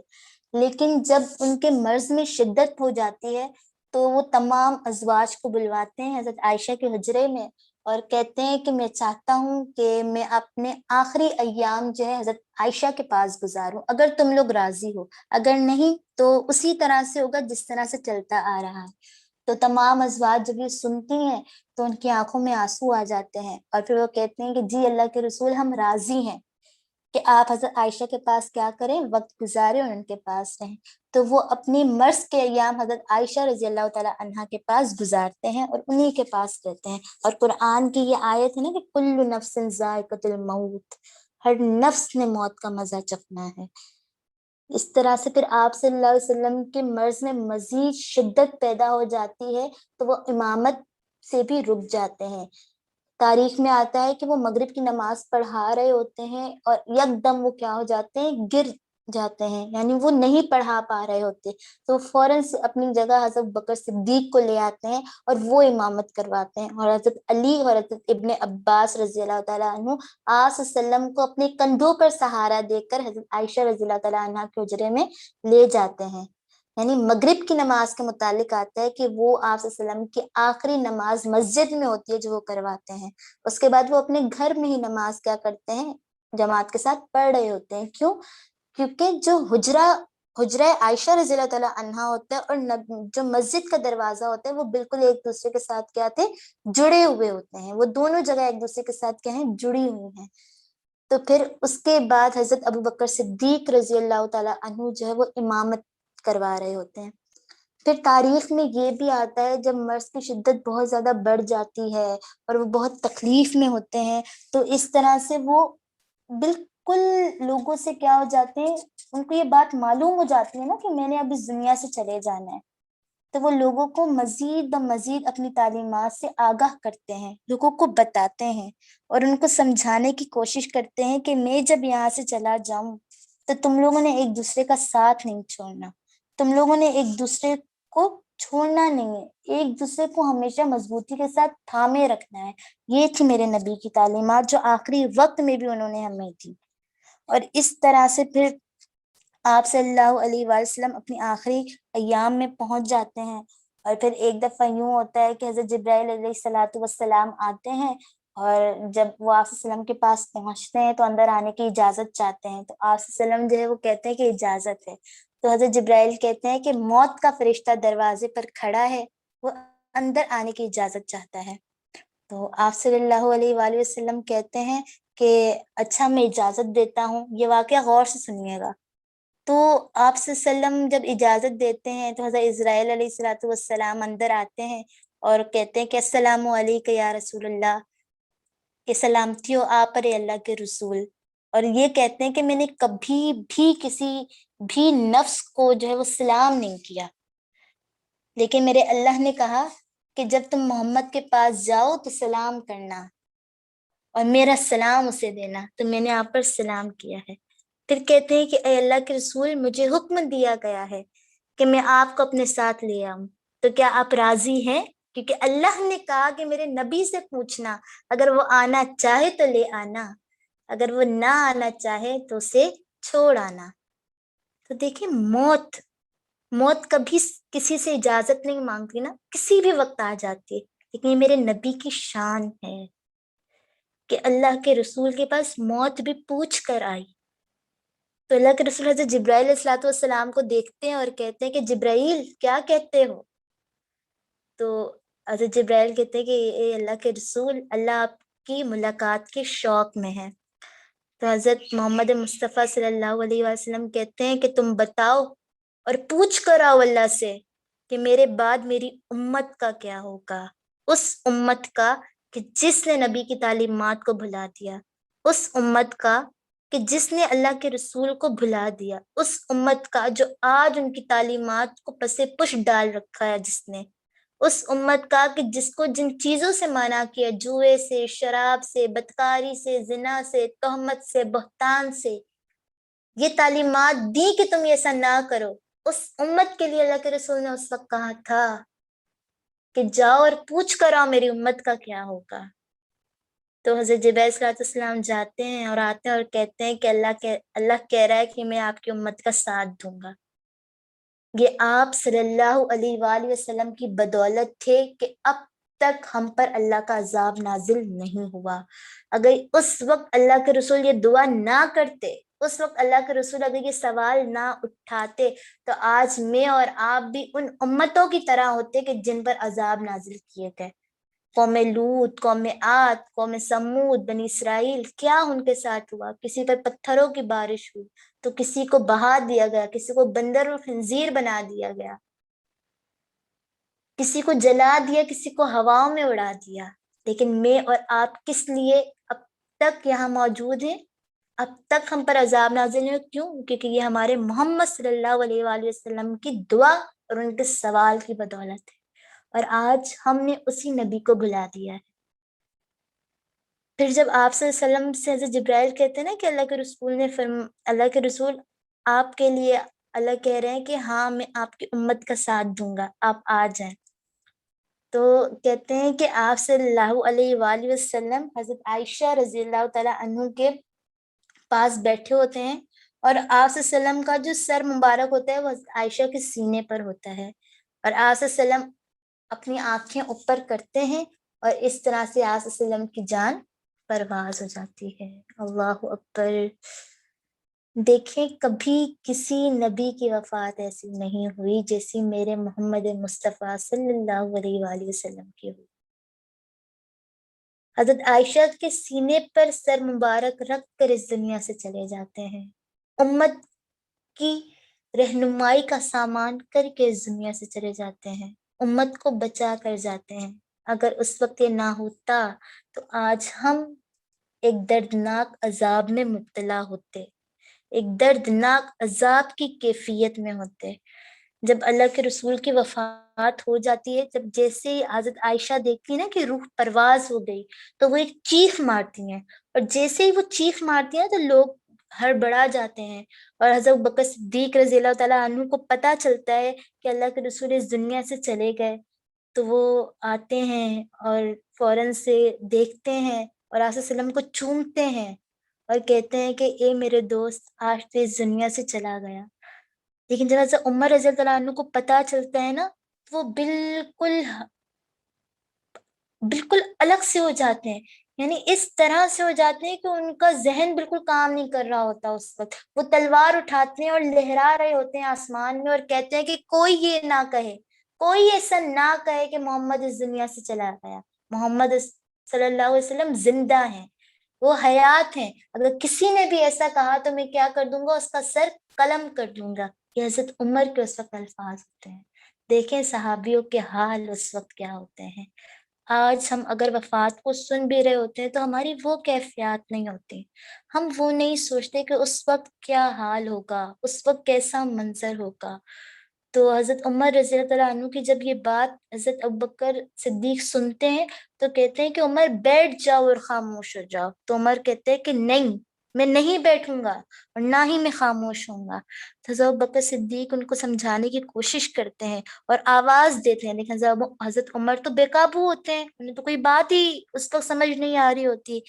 لیکن جب ان کے مرض میں شدت ہو جاتی ہے تو وہ تمام ازواج کو بلواتے ہیں حضرت عائشہ کے حجرے میں اور کہتے ہیں کہ میں چاہتا ہوں کہ میں اپنے آخری ایام جو ہے حضرت عائشہ کے پاس گزاروں، اگر تم لوگ راضی ہو، اگر نہیں تو اسی طرح سے ہوگا جس طرح سے چلتا آ رہا ہے۔ تو تمام ازواج جب یہ سنتی ہیں تو ان کی آنکھوں میں آنسو آ جاتے ہیں، اور پھر وہ کہتے ہیں کہ جی اللہ کے رسول، ہم راضی ہیں کہ آپ حضرت عائشہ کے پاس کیا کریں، وقت گزاریں اور ان کے پاس رہیں۔ تو وہ اپنی مرض کے ایام حضرت عائشہ رضی اللہ تعالی عنہا کے پاس گزارتے ہیں اور انہی کے پاس رہتے ہیں۔ اور قرآن کی یہ آیت ہے نا کہ کل نفس ذائقۃ الموت، ہر نفس نے موت کا مزہ چکھنا ہے۔ اس طرح سے پھر آپ صلی اللہ علیہ وسلم کے مرض میں مزید شدت پیدا ہو جاتی ہے تو وہ امامت سے بھی رک جاتے ہیں۔ تاریخ میں آتا ہے کہ وہ مغرب کی نماز پڑھا رہے ہوتے ہیں اور یکدم وہ کیا ہو جاتے ہیں، گر جاتے ہیں، یعنی وہ نہیں پڑھا پا رہے ہوتے، تو فوراً سے اپنی جگہ حضرت بکر صدیق کو لے آتے ہیں اور وہ امامت کرواتے ہیں، اور حضرت علی اور حضرت ابن عباس رضی اللہ تعالیٰ عنہ آپ صلی اللہ علیہ وسلم کو اپنے کندھوں پر سہارا دے کر حضرت عائشہ رضی اللہ تعالیٰ عنہ کے حجرے میں لے جاتے ہیں۔ یعنی مغرب کی نماز کے متعلق آتا ہے کہ وہ آپ صلی اللہ علیہ وسلم کی آخری نماز مسجد میں ہوتی ہے جو وہ کرواتے ہیں، اس کے بعد وہ اپنے گھر میں ہی نماز کیا کرتے ہیں، جماعت کے ساتھ پڑھ رہے ہوتے ہیں۔ کیوں؟ کیونکہ جو حجرہ عائشہ رضی اللہ تعالیٰ عنہا ہوتا ہے اور جو مسجد کا دروازہ ہوتا ہے وہ بالکل ایک دوسرے کے ساتھ کیا تھے، جڑے ہوئے ہوتے ہیں، وہ دونوں جگہ ایک دوسرے کے ساتھ کیا ہیں، جڑی ہوئی ہیں۔ تو پھر اس کے بعد حضرت ابو بکر صدیق رضی اللہ تعالیٰ عنہ جو ہے وہ امامت کروا رہے ہوتے ہیں۔ پھر تاریخ میں یہ بھی آتا ہے جب مرض کی شدت بہت زیادہ بڑھ جاتی ہے اور وہ بہت تکلیف میں ہوتے ہیں تو اس طرح سے وہ بالکل لوگوں سے کیا ہو جاتے ہیں، ان کو یہ بات معلوم ہو جاتی ہے نا کہ میں نے اب اس دنیا سے چلے جانا ہے، تو وہ لوگوں کو مزید ب مزید اپنی تعلیمات سے آگاہ کرتے ہیں، لوگوں کو بتاتے ہیں اور ان کو سمجھانے کی کوشش کرتے ہیں کہ میں جب یہاں سے چلا جاؤں تو تم لوگوں نے ایک دوسرے کا ساتھ نہیں چھوڑنا، تم لوگوں نے ایک دوسرے کو چھوڑنا نہیں ہے، ایک دوسرے کو ہمیشہ مضبوطی کے ساتھ تھامے رکھنا ہے۔ یہ تھی میرے نبی کی تعلیمات جو آخری وقت میں بھی انہوں نے ہمیں دی۔ اور اس طرح سے پھر آپ صلی اللہ علیہ وآلہ وسلم اپنی آخری ایام میں پہنچ جاتے ہیں، اور پھر ایک دفعہ یوں ہوتا ہے کہ حضرت جبرائیل علیہ الصلوۃ والسلام آتے ہیں، اور جب وہ آپ صلی اللہ علیہ وسلم کے پاس پہنچتے ہیں تو اندر آنے کی اجازت چاہتے ہیں، تو آپ صلی اللہ علیہ وسلم جو ہے وہ کہتے ہیں کہ اجازت ہے، تو حضرت جبرائیل کہتے ہیں کہ موت کا فرشتہ دروازے پر کھڑا ہے، وہ اندر آنے کی اجازت چاہتا ہے۔ تو آپ صلی اللہ علیہ وآلہ وسلم کہتے ہیں کہ اچھا میں اجازت دیتا ہوں۔ یہ واقعہ غور سے سنیے گا۔ تو آپ صلی اللہ علیہ وسلم جب اجازت دیتے ہیں تو حضرت اسرائیل علیہ الصلوۃ والسلام اندر آتے ہیں اور کہتے ہیں کہ السلام علیکم یا رسول اللہ، کہ سلامتی ہو آپ پر اللہ کے رسول، اور یہ کہتے ہیں کہ میں نے کبھی بھی کسی بھی نفس کو جو ہے وہ سلام نہیں کیا، لیکن میرے اللہ نے کہا کہ جب تم محمد کے پاس جاؤ تو سلام کرنا اور میرا سلام اسے دینا، تو میں نے آپ پر سلام کیا ہے۔ پھر کہتے ہیں کہ اے اللہ کے رسول، مجھے حکم دیا گیا ہے کہ میں آپ کو اپنے ساتھ لے آؤں، تو کیا آپ راضی ہیں؟ کیونکہ اللہ نے کہا کہ میرے نبی سے پوچھنا، اگر وہ آنا چاہے تو لے آنا، اگر وہ نہ آنا چاہے تو اسے چھوڑ آنا۔ تو دیکھیں موت کبھی کسی سے اجازت نہیں مانگتی نا، کسی بھی وقت آ جاتی ہے، لیکن یہ میرے نبی کی شان ہے کہ اللہ کے رسول کے پاس موت بھی پوچھ کر آئی۔ تو اللہ کے رسول حضرت جبرائیل علیہ الصلوۃ والسلام کو دیکھتے ہیں اور کہتے ہیں کہ جبرائیل کیا کہتے ہو؟ تو حضرت جبرائیل کہتے ہیں کہ اے اللہ کے رسول، اللہ آپ کی ملاقات کے شوق میں ہے۔ تو حضرت محمد مصطفیٰ صلی اللہ علیہ وسلم کہتے ہیں کہ تم بتاؤ اور پوچھ کر آؤ اللہ سے کہ میرے بعد میری امت کا کیا ہوگا، اس امت کا کہ جس نے نبی کی تعلیمات کو بھلا دیا، اس امت کا کہ جس نے اللہ کے رسول کو بھلا دیا، اس امت کا جو آج ان کی تعلیمات کو پس پش ڈال رکھا ہے، جس نے اس امت کا کہ جس کو جن چیزوں سے منع کیا، جوئے سے، شراب سے، بدکاری سے، زنا سے، تہمت سے، بہتان سے، یہ تعلیمات دی کہ تم ایسا نہ کرو، اس امت کے لیے اللہ کے رسول نے اس وقت کہا تھا کہ جاؤ اور پوچھ کر آؤ میری امت کا کیا ہوگا۔ تو حضرت جبرائیل صلی اللہ علیہ وسلم جاتے ہیں اور آتے ہیں اور کہتے ہیں کہ اللہ کہہ رہا ہے کہ میں آپ کی امت کا ساتھ دوں گا۔ یہ آپ صلی اللہ علیہ وآلہ وسلم کی بدولت تھے کہ اب تک ہم پر اللہ کا عذاب نازل نہیں ہوا۔ اگر اس وقت اللہ کے رسول یہ دعا نہ کرتے اس وقت اللہ کے رسول اگر یہ سوال نہ اٹھاتے تو آج میں اور آپ بھی ان امتوں کی طرح ہوتے کہ جن پر عذاب نازل کیے گئے. قوم لوط، قوم عاد، قوم سمود، بنی اسرائیل، کیا ان کے ساتھ ہوا؟ کسی پر پتھروں کی بارش ہوئی تو کسی کو بہا دیا گیا، کسی کو بندر اور خنزیر بنا دیا گیا، کسی کو جلا دیا، کسی کو ہواؤں میں اڑا دیا. لیکن میں اور آپ کس لیے اب تک یہاں موجود ہیں؟ اب تک ہم پر عذاب نازل نہیں. کیوں؟ کیونکہ یہ ہمارے محمد صلی اللہ علیہ وآلہ وسلم کی دعا اور ان کے سوال کی بدولت ہے. اور آج ہم نے اسی نبی کو بھلا دیا ہے. پھر جب آپ صلی اللہ علیہ وسلم سے حضرت جبرائیل کہتے ہیں نا کہ اللہ کے رسول نے اللہ کے رسول آپ کے لیے اللہ کہہ رہے ہیں کہ ہاں میں آپ کی امت کا ساتھ دوں گا، آپ آ جائیں. تو کہتے ہیں کہ آپ صلی اللہ علیہ وآلہ وسلم حضرت عائشہ رضی اللہ تعالیٰ عنہ کے پاس بیٹھے ہوتے ہیں، اور آپ صلی اللہ علیہ وسلم کا جو سر مبارک ہوتا ہے وہ عائشہ کے سینے پر ہوتا ہے، اور آپ صلی اللہ علیہ وسلم اپنی آنکھیں اوپر کرتے ہیں اور اس طرح سے آپ صلی اللہ علیہ وسلم کی جان پرواز ہو جاتی ہے. اللہ اکبر. دیکھیں کبھی کسی نبی کی وفات ایسی نہیں ہوئی جیسی میرے محمد مصطفیٰ صلی اللہ علیہ وآلہ وسلم کی ہوئی. حضرت عائشہ کے سینے پر سر مبارک رکھ کر اس دنیا سے چلے جاتے ہیں، امت کی رہنمائی کا سامان کر کے اس دنیا سے چلے جاتے ہیں، امت کو بچا کر جاتے ہیں. اگر اس وقت یہ نہ ہوتا تو آج ہم ایک دردناک عذاب میں مبتلا ہوتے، ایک دردناک عذاب کی کیفیت میں ہوتے. جب اللہ کے رسول کی وفات ہو جاتی ہے، جب جیسے ہی حضرت عائشہ دیکھتی ہے نا کہ روح پرواز ہو گئی تو وہ ایک چیخ مارتی ہیں، اور جیسے ہی وہ چیخ مارتی ہیں تو لوگ ہڑبڑا جاتے ہیں. اور حضرت بکر صدیق رضی اللہ تعالیٰ عنہ کو پتہ چلتا ہے کہ اللہ کے رسول اس دنیا سے چلے گئے، تو وہ آتے ہیں اور فوراً سے دیکھتے ہیں اور آپ صلی اللہ علیہ وسلم کو چومتے ہیں اور کہتے ہیں کہ اے میرے دوست، آج تو اس دنیا سے چلا گیا. لیکن جب حضرت عمر رضی اللہ عنہ کو پتہ چلتا ہے نا، وہ بالکل الگ سے ہو جاتے ہیں، یعنی اس طرح سے ہو جاتے ہیں کہ ان کا ذہن بالکل کام نہیں کر رہا ہوتا اس وقت. وہ تلوار اٹھاتے ہیں اور لہرا رہے ہوتے ہیں آسمان میں اور کہتے ہیں کہ کوئی یہ نہ کہے، کوئی ایسا نہ کہے کہ محمد اس دنیا سے چلا گیا. محمد صلی اللہ علیہ وسلم زندہ ہیں، وہ حیات ہیں. اگر کسی نے بھی ایسا کہا تو میں کیا کر دوں گا، اس کا سر قلم کر دوں گا. یہ حضرت عمر کے اس وقت الفاظ ہوتے ہیں. دیکھیں صحابیوں کے حال اس وقت کیا ہوتے ہیں. آج ہم اگر وفات کو سن بھی رہے ہوتے ہیں تو ہماری وہ کیفیات نہیں ہوتی، ہم وہ نہیں سوچتے کہ اس وقت کیا حال ہوگا، اس وقت کیسا منظر ہوگا. تو حضرت عمر رضی اللہ تعالیٰ عنہ کی جب یہ بات حضرت ابوبکر صدیق سنتے ہیں تو کہتے ہیں کہ عمر بیٹھ جاؤ اور خاموش ہو جاؤ. تو عمر کہتے ہیں کہ نہیں، میں نہیں بیٹھوں گا اور نہ ہی میں خاموش ہوں گا. تو حضرت ابوبکر صدیق ان کو سمجھانے کی کوشش کرتے ہیں اور آواز دیتے ہیں، لیکن حضرت عمر تو بے قابو ہوتے ہیں، انہیں تو کوئی بات ہی اس وقت سمجھ نہیں آ رہی ہوتی.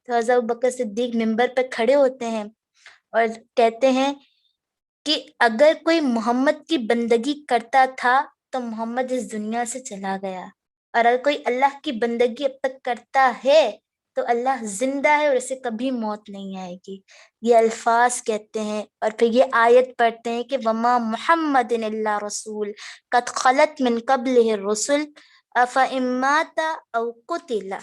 تو حضرت ابوبکر صدیق منبر پہ کھڑے ہوتے ہیں اور کہتے ہیں کہ اگر کوئی محمد کی بندگی کرتا تھا تو محمد اس دنیا سے چلا گیا، اور اگر کوئی اللہ کی بندگی اب تک کرتا ہے تو اللہ زندہ ہے اور اسے کبھی موت نہیں آئے گی. یہ الفاظ کہتے ہیں اور پھر یہ آیت پڑھتے ہیں کہ وما محمد الا رسول قد خلت من قبلہ الرسل افإن مات او قتل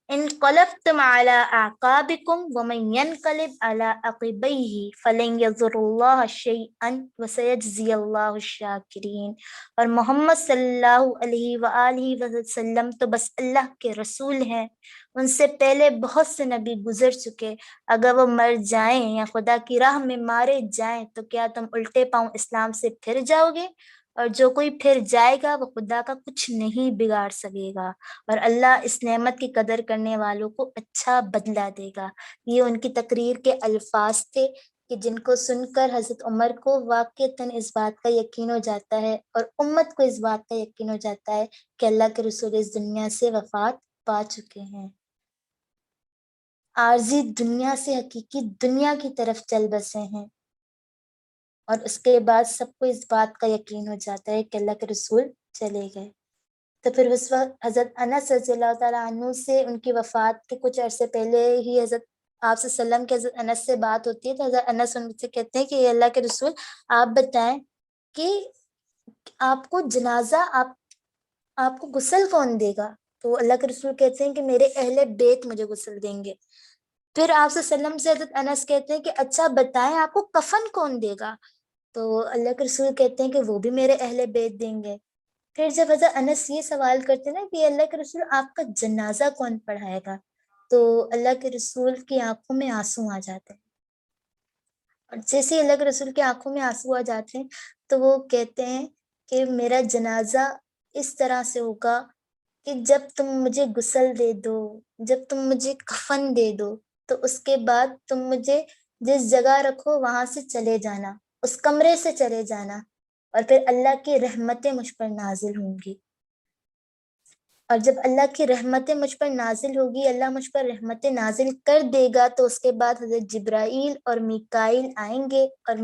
انقلبتم على اعقابكم ومن ينقلب على عقبيه فلن يضر الله شيئا وسيجزي الله الشاكرين. اور محمد صلی اللہ علیہ وآلہ وسلم تو بس اللہ کے رسول ہیں، ان سے پہلے بہت سے نبی گزر چکے. اگر وہ مر جائیں یا خدا کی راہ میں مارے جائیں تو کیا تم الٹے پاؤں اسلام سے پھر جاؤ گے؟ اور جو کوئی پھر جائے گا وہ خدا کا کچھ نہیں بگاڑ سکے گا، اور اللہ اس نعمت کی قدر کرنے والوں کو اچھا بدلہ دے گا. یہ ان کی تقریر کے الفاظ تھے کہ جن کو سن کر حضرت عمر کو واقعتاً اس بات کا یقین ہو جاتا ہے اور امت کو اس بات کا یقین ہو جاتا ہے کہ اللہ کے رسول اس دنیا سے وفات پا چکے ہیں، عارضی دنیا سے حقیقی دنیا کی طرف چل بسے ہیں. اور اس کے بعد سب کو اس بات کا یقین ہو جاتا ہے کہ اللہ کے رسول چلے گئے. تو پھر اس وقت حضرت انس رضی اللہ تعالیٰ عنہ سے ان کی وفات کے کچھ عرصے پہلے ہی حضرت آپ صلی اللہ علیہ وسلم کے حضرت انس سے بات ہوتی ہے تو حضرت انس ان سے کہتے ہیں کہ یہ اللہ کے رسول آپ بتائیں کہ آپ کو جنازہ آپ کو غسل کون دے گا؟ تو اللہ کے رسول کہتے ہیں کہ میرے اہل بیت مجھے غسل دیں گے۔ پھر آپ صلی اللہ علیہ وسلم سے حضرت انس کہتے ہیں کہ اچھا بتائیں آپ کو کفن کون دے گا؟ تو اللہ کے رسول کہتے ہیں کہ وہ بھی میرے اہل بیت دیں گے۔ پھر جب حضرت انس یہ سوال کرتے ہیں نا کہ اللہ کے رسول آپ کا جنازہ کون پڑھائے گا، تو اللہ کے رسول کی آنکھوں میں آنسو آ جاتے ہیں، اور جیسے اللہ کے رسول کی آنکھوں میں آنسو آ جاتے ہیں تو وہ کہتے ہیں کہ میرا جنازہ اس طرح سے ہوگا کہ جب تم مجھے غسل دے دو، جب تم مجھے کفن دے دو، تو اس کے بعد تم مجھے جس جگہ رکھو وہاں سے چلے جانا، اس کمرے سے چلے جانا، اور پھر اللہ کی رحمتیں مجھ پر نازل ہوں گی، اور جب اللہ کی رحمتیں مجھ پر نازل ہوگی، اللہ مجھ پر رحمتیں نازل کر دے گا، تو اس کے بعد حضرت جبرائیل اور میکائیل آئیں گے اور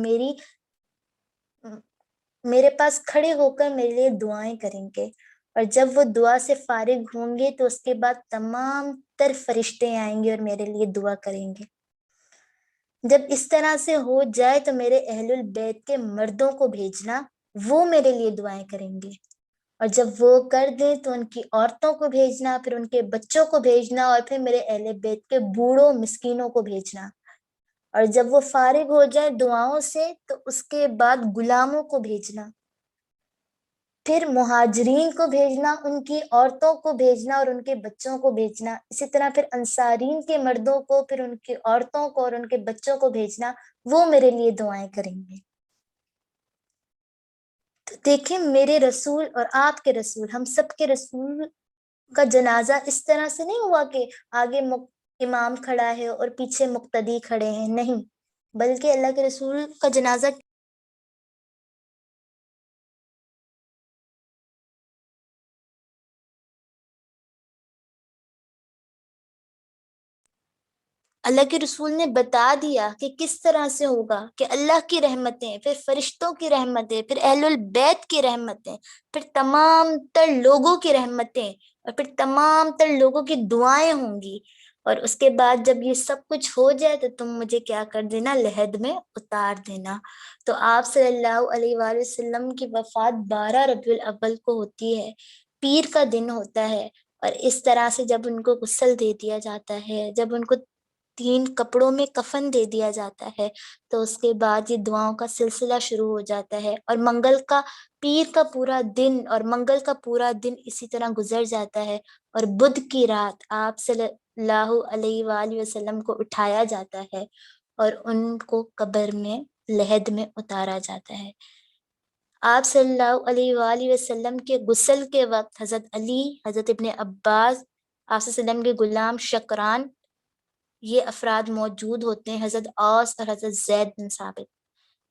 میرے پاس کھڑے ہو کر میرے لیے دعائیں کریں گے، اور جب وہ دعا سے فارغ ہوں گے تو اس کے بعد تمام تر فرشتے آئیں گے اور میرے لیے دعا کریں گے۔ جب اس طرح سے ہو جائے تو میرے اہل البیت کے مردوں کو بھیجنا، وہ میرے لیے دعائیں کریں گے، اور جب وہ کر دیں تو ان کی عورتوں کو بھیجنا، پھر ان کے بچوں کو بھیجنا، اور پھر میرے اہل بیت کے بوڑھوں مسکینوں کو بھیجنا، اور جب وہ فارغ ہو جائے دعاؤں سے تو اس کے بعد غلاموں کو بھیجنا، پھر مہاجرین کو بھیجنا، ان کی عورتوں کو بھیجنا اور ان کے بچوں کو بھیجنا، اسی طرح پھر انصارین کے مردوں کو، پھر ان کی عورتوں کو اور ان کے بچوں کو بھیجنا، وہ میرے لیے دعائیں کریں گے۔ تو دیکھیں میرے رسول اور آپ کے رسول، ہم سب کے رسول کا جنازہ اس طرح سے نہیں ہوا کہ آگے امام کھڑا ہے اور پیچھے مقتدی کھڑے ہیں، نہیں، بلکہ اللہ کے رسول کا جنازہ اللہ کے رسول نے بتا دیا کہ کس طرح سے ہوگا، کہ اللہ کی رحمتیں، پھر فرشتوں کی رحمتیں، پھر اہل البیت کی رحمتیں، پھر تمام تر لوگوں کی رحمتیں، اور پھر تمام تر لوگوں کی دعائیں ہوں گی، اور اس کے بعد جب یہ سب کچھ ہو جائے تو تم مجھے کیا کر دینا، لحد میں اتار دینا۔ تو آپ صلی اللہ علیہ وآلہ وسلم کی وفات 12 ربیع الاول کو ہوتی ہے، پیر کا دن ہوتا ہے، اور اس طرح سے جب ان کو غسل دے دیا جاتا ہے، جب ان کو 3 کپڑوں میں کفن دے دیا جاتا ہے، تو اس کے بعد یہ دعاؤں کا سلسلہ شروع ہو جاتا ہے، اور پیر کا پورا دن اور منگل کا پورا دن اسی طرح گزر جاتا ہے، اور بدھ کی رات آپ صلی اللہ علیہ وآلہ وسلم کو اٹھایا جاتا ہے اور ان کو قبر میں لحد میں اتارا جاتا ہے۔ آپ صلی اللہ علیہ وآلہ وسلم کے غسل کے وقت حضرت علی، حضرت ابن عباس، آپ صلی اللہ علیہ وسلم کے غلام شکران، یہ افراد موجود ہوتے ہیں، حضرت اوس اور حضرت زید بن ثابت،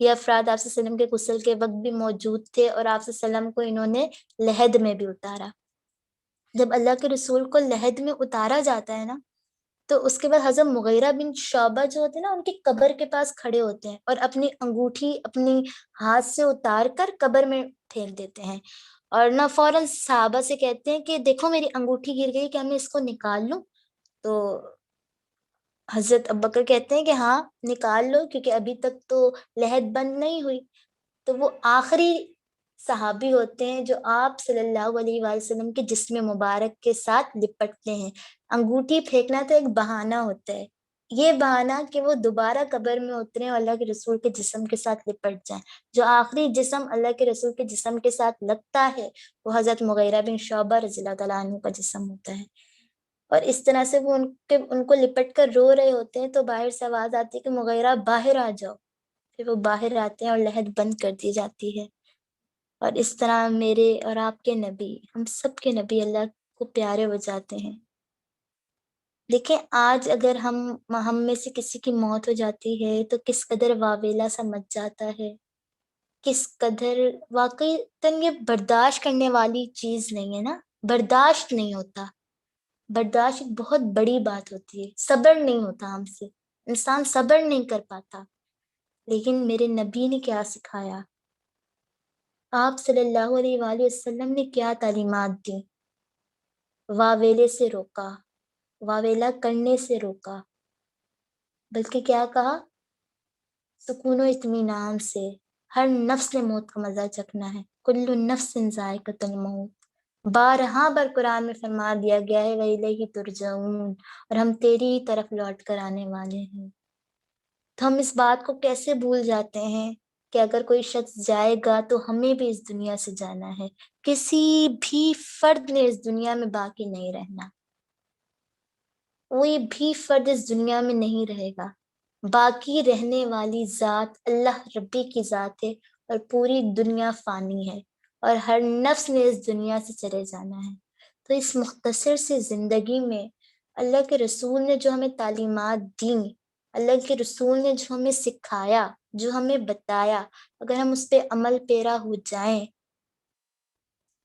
یہ افراد آپ صلی اللہ علیہ وسلم کے غسل کے وقت بھی موجود تھے، اور آپ صلی اللہ علیہ وسلم کو انہوں نے لحد میں بھی اتارا۔ جب اللہ کے رسول کو لحد میں اتارا جاتا ہے نا، تو اس کے بعد حضرت مغیرہ بن شعبہ جو ہوتے ہیں نا، ان کی قبر کے پاس کھڑے ہوتے ہیں اور اپنی انگوٹھی اپنی ہاتھ سے اتار کر قبر میں پھینک دیتے ہیں، اور نہ فوراً صحابہ سے کہتے ہیں کہ دیکھو میری انگوٹھی گر گئی، کیا میں اس کو نکال لوں؟ تو حضرت ابوبکر کہتے ہیں کہ ہاں نکال لو، کیونکہ ابھی تک تو لحد بند نہیں ہوئی۔ تو وہ آخری صحابی ہوتے ہیں جو آپ صلی اللہ علیہ وآلہ وسلم کے جسم مبارک کے ساتھ لپٹتے ہیں۔ انگوٹھی پھینکنا تو ایک بہانہ ہوتا ہے، یہ بہانہ کہ وہ دوبارہ قبر میں اتریں اور اللہ کے رسول کے جسم کے ساتھ لپٹ جائیں۔ جو آخری جسم اللہ کے رسول کے جسم کے ساتھ لگتا ہے وہ حضرت مغیرہ بن شعبہ رضی اللہ تعالیٰ عنہ کا جسم ہوتا ہے، اور اس طرح سے وہ ان کو لپٹ کر رو رہے ہوتے ہیں، تو باہر سے آواز آتی ہے کہ مغیرہ باہر آ جاؤ، پھر وہ باہر آتے ہیں اور لحد بند کر دی جاتی ہے۔ اور اس طرح میرے اور آپ کے نبی، ہم سب کے نبی اللہ کو پیارے ہو جاتے ہیں۔ دیکھیں آج اگر ہم میں سے کسی کی موت ہو جاتی ہے تو کس قدر واویلا سا مچ جاتا ہے، کس قدر واقعی تن یہ برداشت کرنے والی چیز نہیں ہے نا، برداشت نہیں ہوتا، برداشت ایک بہت بڑی بات ہوتی ہے، صبر نہیں ہوتا ہم سے، انسان صبر نہیں کر پاتا۔ لیکن میرے نبی نے کیا سکھایا، آپ صلی اللہ علیہ وآلہ وسلم نے کیا تعلیمات دی، واویلے سے روکا، واویلا کرنے سے روکا، بلکہ کیا کہا؟ سکون و اطمینان سے ہر نفس نے موت کا مزہ چکھنا ہے، کل نفس ذائقۃ الموت، بارہا بار قرآن میں فرما دیا گیا ہے وَإِلَيْهِ تُرْجَعُونَ، اور ہم تیری ہی طرف لوٹ کر آنے والے ہیں۔ تو ہم اس بات کو کیسے بھول جاتے ہیں کہ اگر کوئی شخص جائے گا تو ہمیں بھی اس دنیا سے جانا ہے، کسی بھی فرد نے اس دنیا میں باقی نہیں رہنا، کوئی بھی فرد اس دنیا میں نہیں رہے گا، باقی رہنے والی ذات اللہ ربی کی ذات ہے، اور پوری دنیا فانی ہے، اور ہر نفس نے اس دنیا سے چلے جانا ہے۔ تو اس مختصر سے زندگی میں اللہ کے رسول نے جو ہمیں تعلیمات دیں، اللہ کے رسول نے جو ہمیں سکھایا، جو ہمیں بتایا، اگر ہم اس پہ عمل پیرا ہو جائیں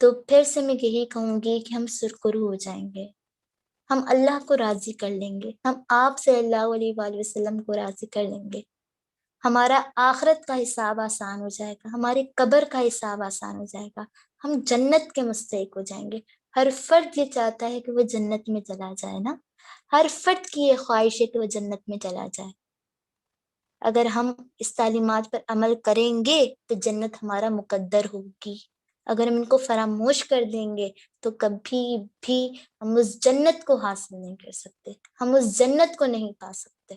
تو پھر سے میں یہی کہوں گی کہ ہم سرخرو ہو جائیں گے، ہم اللہ کو راضی کر لیں گے، ہم آپ صلی اللہ علیہ وآلہ وسلم کو راضی کر لیں گے، ہمارا آخرت کا حساب آسان ہو جائے گا، ہماری قبر کا حساب آسان ہو جائے گا، ہم جنت کے مستحق ہو جائیں گے۔ ہر فرد یہ چاہتا ہے کہ وہ جنت میں چلا جائے نا، ہر فرد کی یہ خواہش ہے کہ وہ جنت میں چلا جائے۔ اگر ہم اس تعلیمات پر عمل کریں گے تو جنت ہمارا مقدر ہوگی، اگر ہم ان کو فراموش کر دیں گے تو کبھی بھی ہم اس جنت کو حاصل نہیں کر سکتے، ہم اس جنت کو نہیں پا سکتے۔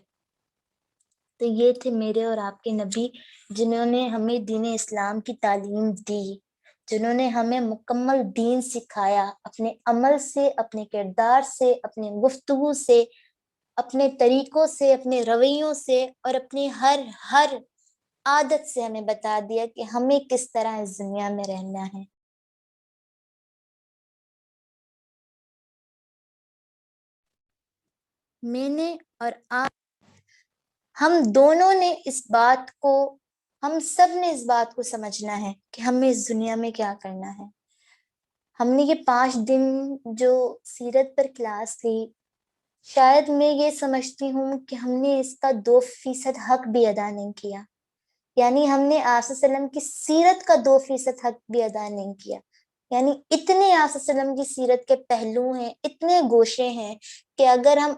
تو یہ تھے میرے اور آپ کے نبی، جنہوں نے ہمیں دین اسلام کی تعلیم دی، جنہوں نے ہمیں مکمل دین سکھایا، اپنے عمل سے، اپنے کردار سے، اپنے گفتگو سے، اپنے طریقوں سے، اپنے رویوں سے، اور اپنی ہر عادت سے ہمیں بتا دیا کہ ہمیں کس طرح اس دنیا میں رہنا ہے۔ میں نے اور آپ، ہم دونوں نے اس بات کو، ہم سب نے اس بات کو سمجھنا ہے کہ ہمیں اس دنیا میں کیا کرنا ہے۔ ہم نے یہ 5 دن جو سیرت پر کلاس لی، شاید میں یہ سمجھتی ہوں کہ ہم نے اس کا 2% حق بھی ادا نہیں کیا، یعنی ہم نے آپ صلی اللہ علیہ وسلم کی سیرت کا 2% حق بھی ادا نہیں کیا۔ یعنی اتنے آپ صلی اللہ علیہ وسلم کی سیرت کے پہلو ہیں، اتنے گوشے ہیں کہ اگر ہم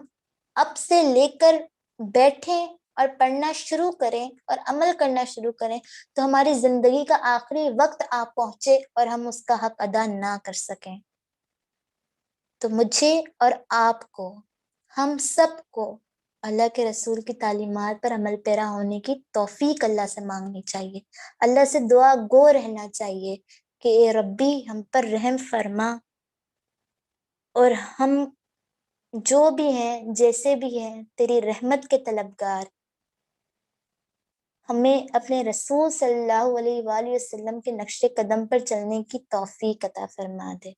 اب سے لے کر بیٹھیں اور پڑھنا شروع کریں اور عمل کرنا شروع کریں تو ہماری زندگی کا آخری وقت آ پہنچے اور ہم اس کا حق ادا نہ کر سکیں۔ تو مجھے اور آپ کو، ہم سب کو اللہ کے رسول کی تعلیمات پر عمل پیرا ہونے کی توفیق اللہ سے مانگنی چاہیے، اللہ سے دعا گو رہنا چاہیے کہ اے ربی ہم پر رحم فرما، اور ہم جو بھی ہیں، جیسے بھی ہیں، تیری رحمت کے طلبگار، ہمیں اپنے رسول صلی اللہ علیہ وآلہ وسلم کے نقش قدم پر چلنے کی توفیق عطا فرما دے۔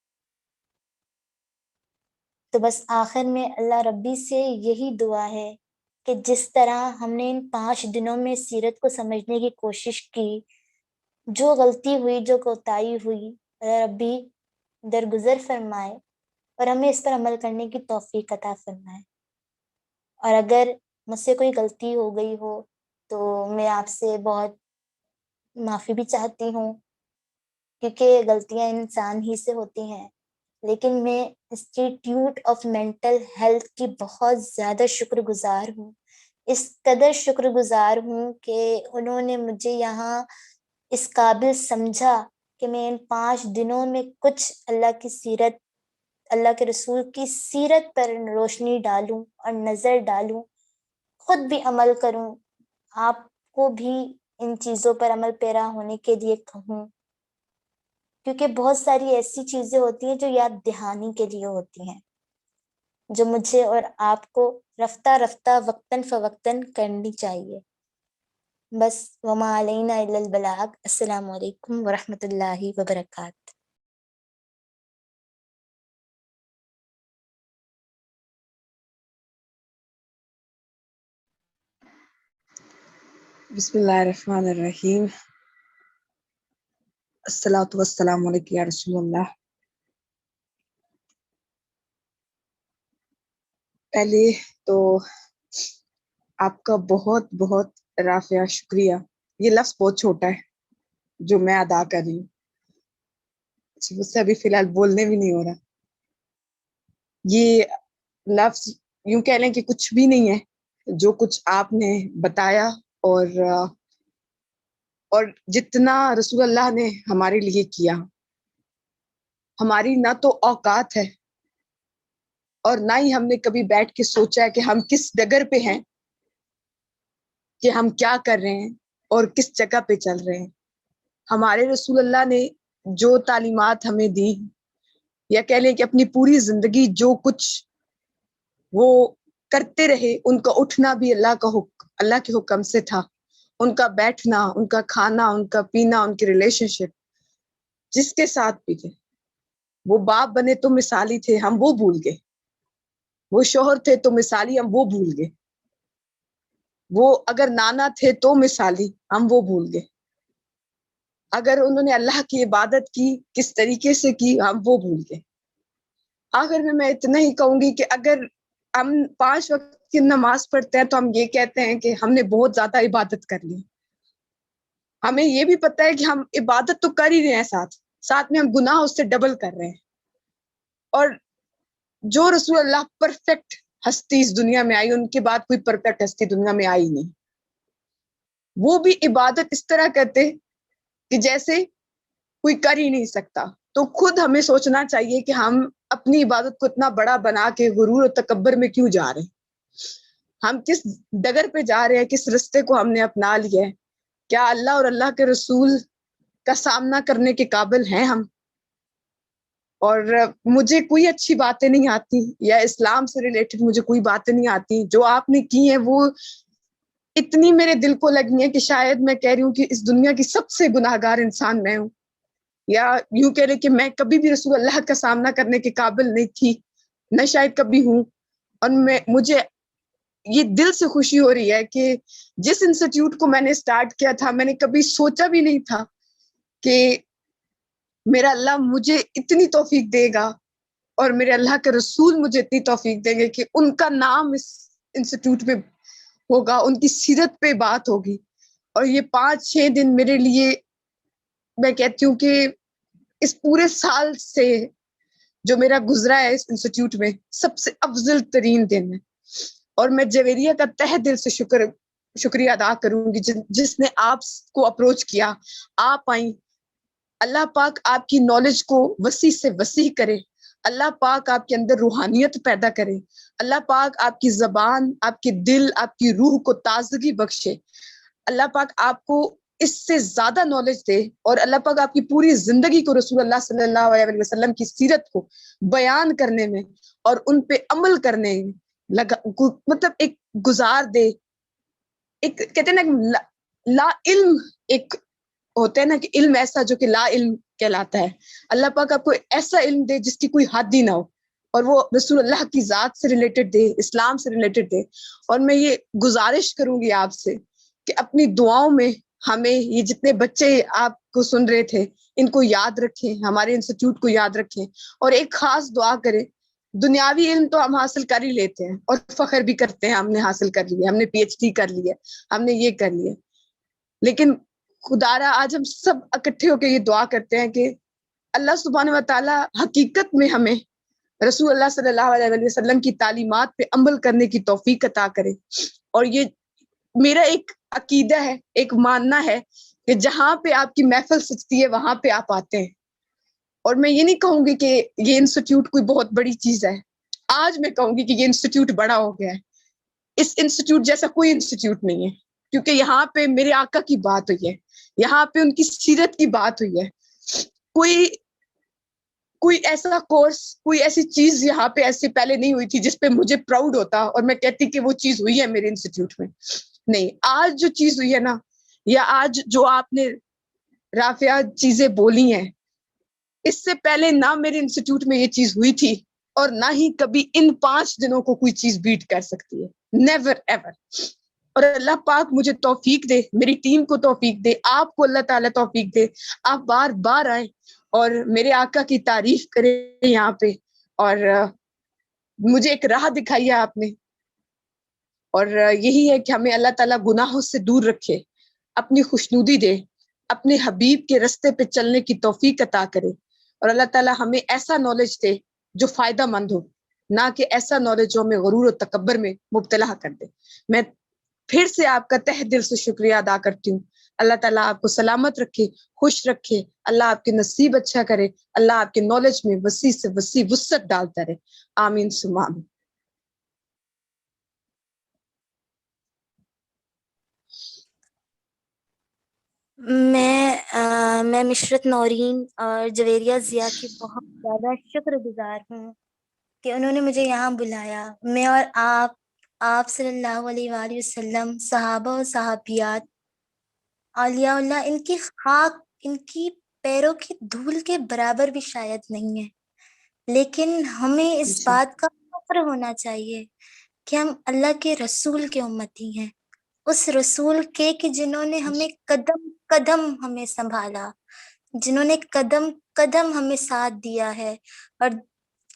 تو بس آخر میں اللہ ربی سے یہی دعا ہے کہ جس طرح ہم نے ان 5 دنوں میں سیرت کو سمجھنے کی کوشش کی، جو غلطی ہوئی، جو کوتاہی ہوئی، اللہ ربی درگزر فرمائے اور ہمیں اس پر عمل کرنے کی توفیق عطا فرمائے۔ اور اگر مجھ سے کوئی غلطی ہو گئی ہو تو میں آپ سے بہت معافی بھی چاہتی ہوں، کیونکہ غلطیاں انسان ہی سے ہوتی ہیں، لیکن میں انسٹیٹیوٹ آف مینٹل ہیلتھ کی بہت زیادہ شکر گزار ہوں، اس قدر شکر گزار ہوں کہ انہوں نے مجھے یہاں اس قابل سمجھا کہ میں ان 5 دنوں میں کچھ اللہ کی سیرت، اللہ کے رسول کی سیرت پر روشنی ڈالوں اور نظر ڈالوں، خود بھی عمل کروں، آپ کو بھی ان چیزوں پر عمل پیرا ہونے کے لیے کہوں، کیونکہ بہت ساری ایسی چیزیں ہوتی ہیں جو یاد دہانی کے لیے ہوتی ہیں، جو مجھے اور آپ کو رفتہ رفتہ وقتاً فوقتاً کرنی چاہیے۔ بس وما علینا الا البلاغ۔ السلام علیکم ورحمۃ اللہ وبرکاتہ۔ بسم اللہ الرحمن الرحیم۔ الصلاۃ والسلام علیک یا رسول اللہ۔ پہلے تو آپ کا بہت بہت رافعہ شکریہ، یہ لفظ بہت چھوٹا ہے جو میں ادا کر رہی ہوں، مجھ سے ابھی فی الحال بولنے بھی نہیں ہو رہا۔ یہ لفظ یوں کہہ لیں کہ کچھ بھی نہیں ہے، جو کچھ آپ نے بتایا اور جتنا رسول اللہ نے ہمارے لیے کیا، ہماری نہ تو اوقات ہے اور نہ ہی ہم نے کبھی بیٹھ کے سوچا ہے کہ ہم کس ڈگر پہ ہیں، کہ ہم کیا کر رہے ہیں اور کس جگہ پہ چل رہے ہیں۔ ہمارے رسول اللہ نے جو تعلیمات ہمیں دی، یا کہہ لیں کہ اپنی پوری زندگی جو کچھ وہ کرتے رہے، ان کا اٹھنا بھی اللہ کے حکم سے تھا، ان کا بیٹھنا، ان کا کھانا، ان کا پینا، ان کی ریلیشن شپ جس کے ساتھ بھی تھے۔ وہ باپ بنے تو مثالی تھے، ہم وہ بھول گئے۔ وہ شوہر تھے تو مثالی، ہم وہ بھول گئے۔ وہ اگر نانا تھے تو مثالی، ہم وہ بھول گئے۔ اگر انہوں نے اللہ کی عبادت کی کس طریقے سے کی، ہم وہ بھول گئے۔ آخر میں اتنا ہی کہوں گی کہ اگر ہم 5 وقت کی نماز پڑھتے ہیں تو ہم یہ کہتے ہیں کہ ہم نے بہت زیادہ عبادت کر لی۔ ہمیں یہ بھی پتہ ہے کہ ہم عبادت تو کر ہی رہے ہیں، ساتھ میں ہم گناہ اس سے ڈبل کر رہے ہیں۔ اور جو رسول اللہ پرفیکٹ ہستی اس دنیا میں آئی، ان کے بعد کوئی پرفیکٹ ہستی دنیا میں آئی نہیں۔ وہ بھی عبادت اس طرح کرتے کہ جیسے کوئی کر ہی نہیں سکتا۔ تو خود ہمیں سوچنا چاہیے کہ ہم اپنی عبادت کو اتنا بڑا بنا کے غرور اور تکبر میں کیوں جا رہے ہیں؟ ہم کس ڈگر پہ جا رہے ہیں؟ کس رستے کو ہم نے اپنا لیا ہے؟ کیا اللہ اور اللہ کے رسول کا سامنا کرنے کے قابل ہیں ہم؟ اور مجھے کوئی اچھی باتیں نہیں آتی، یا اسلام سے ریلیٹڈ مجھے کوئی باتیں نہیں آتی۔ جو آپ نے کی ہیں وہ اتنی میرے دل کو لگی ہیں کہ شاید میں کہہ رہی ہوں کہ اس دنیا کی سب سے گناہ گار انسان میں ہوں، یا یوں کہہ رہے کہ میں کبھی بھی رسول اللہ کا سامنا کرنے کے قابل نہیں تھی، نہ شاید کبھی ہوں۔ اور مجھے یہ دل سے خوشی ہو رہی ہے کہ جس انسٹیٹیوٹ کو میں نے سٹارٹ کیا تھا، میں نے کبھی سوچا بھی نہیں تھا کہ میرا اللہ مجھے اتنی توفیق دے گا اور میرے اللہ کے رسول مجھے اتنی توفیق دیں گے کہ ان کا نام اس انسٹیٹیوٹ میں ہوگا، ان کی سیرت پہ بات ہوگی۔ اور یہ 5-6 دن میرے لیے، میں کہتی ہوں کہ اس پورے سال سے جو میرا گزرا ہے اس انسٹیٹیوٹ میں، سب سے افضل ترین دن ہے۔ اور میں جویریہ کا تہ دل سے شکریہ ادا کروں گی جس نے آپ کو اپروچ کیا، آپ آئیں۔ اللہ پاک آپ کی نالج کو وسیع سے وسیع کرے، اللہ پاک آپ کے اندر روحانیت پیدا کرے، اللہ پاک آپ کی زبان، آپ کے دل، آپ کی روح کو تازگی بخشے، اللہ پاک آپ کو اس سے زیادہ نالج دے، اور اللہ پاک آپ کی پوری زندگی کو رسول اللہ صلی اللہ علیہ وسلم کی سیرت کو بیان کرنے میں اور ان پہ عمل کرنے میں مطلب ایک گزار دے۔ ایک کہتے ہیں نا لا علم، ایک ہوتا ہے نا کہ علم ایسا جو کہ لا علم کہلاتا ہے، اللہ پاک آپ کو ایسا علم دے جس کی کوئی حد ہی نہ ہو، اور وہ رسول اللہ کی ذات سے ریلیٹڈ دے، اسلام سے ریلیٹڈ دے۔ اور میں یہ گزارش کروں گی آپ سے کہ اپنی دعاؤں میں ہمیں یہ جتنے بچے آپ کو سن رہے تھے ان کو یاد رکھیں، ہمارے انسٹیٹیوٹ کو یاد رکھیں، اور ایک خاص دعا کریں۔ دنیاوی علم تو ہم حاصل کر ہی لیتے ہیں اور فخر بھی کرتے ہیں، ہم نے حاصل کر لیا، ہم نے پی ایچ ڈی کر لی ہے، ہم نے یہ کر لیا، لیکن خدا را آج ہم سب اکٹھے ہو کے یہ دعا کرتے ہیں کہ اللہ سبحانہ و تعالیٰ حقیقت میں ہمیں رسول اللہ صلی اللہ علیہ وسلم کی تعلیمات پہ عمل کرنے کی توفیق عطا کرے۔ اور یہ میرا ایک عقیدہ ہے، ایک ماننا ہے کہ جہاں پہ آپ کی محفل سجتی ہے وہاں پہ آپ آتے ہیں۔ اور میں یہ نہیں کہوں گی کہ یہ انسٹیٹیوٹ کوئی بہت بڑی چیز ہے، آج میں کہوں گی کہ یہ انسٹیٹیوٹ بڑا ہو گیا ہے۔ اس انسٹیٹیوٹ جیسا کوئی انسٹیٹیوٹ نہیں ہے، کیونکہ یہاں پہ میرے آقا کی بات ہوئی ہے، یہاں پہ ان کی سیرت کی بات ہوئی ہے۔ کوئی ایسا کورس، کوئی ایسی چیز یہاں پہ ایسے پہلے نہیں ہوئی تھی جس پہ مجھے پراؤڈ ہوتا اور میں کہتی کہ وہ چیز ہوئی ہے میرے انسٹیٹیوٹ میں۔ نہیں، آج جو چیز ہوئی ہے نا، یا آج جو آپ نے رافعہ چیزیں بولی ہیں، اس سے پہلے نہ میرے انسٹیٹیوٹ میں یہ چیز ہوئی تھی اور نہ ہی کبھی ان 5 دنوں کو کوئی چیز بیٹ کر سکتی ہے، نیور ایور۔ اور اللہ پاک مجھے توفیق دے، میری ٹیم کو توفیق دے، آپ کو اللہ تعالیٰ توفیق دے، آپ بار بار آئیں اور میرے آقا کی تعریف کریں یہاں پہ، اور مجھے ایک راہ دکھائی ہے آپ نے، اور یہی ہے کہ ہمیں اللہ تعالیٰ گناہوں سے دور رکھے، اپنی خوشنودی دے، اپنے حبیب کے رستے پہ چلنے کی توفیق عطا کرے، اور اللہ تعالیٰ ہمیں ایسا نالج دے جو فائدہ مند ہو، نہ کہ ایسا نالج جو ہمیں غرور و تکبر میں مبتلا کر دے. میں پھر سے آپ کا تہ دل سے شکریہ ادا کرتی ہوں. اللہ تعالیٰ آپ کو سلامت رکھے, خوش رکھے, اللہ آپ کے نصیب اچھا کرے, اللہ آپ کے نالج میں وسیع سے وسیع وسعت ڈالتا رہے. آمین ثم آمین. میں مشرت نورین اور جویریہ ضیاء کی بہت زیادہ شکر گزار ہوں کہ انہوں نے مجھے یہاں بلایا. میں اور آپ صلی اللہ علیہ وآلہ وسلم, صحابہ و صحابیات, اولیاء اللہ, ان کی خاک ان کی پیروں کی دھول کے برابر بھی شاید نہیں ہے, لیکن ہمیں اس جی بات کا فخر ہونا چاہیے کہ ہم اللہ کے رسول کے امتی ہیں, اس رسول کے کہ جنہوں نے ہمیں قدم قدم ہمیں سنبھالا, جنہوں نے قدم قدم ہمیں ساتھ دیا ہے, اور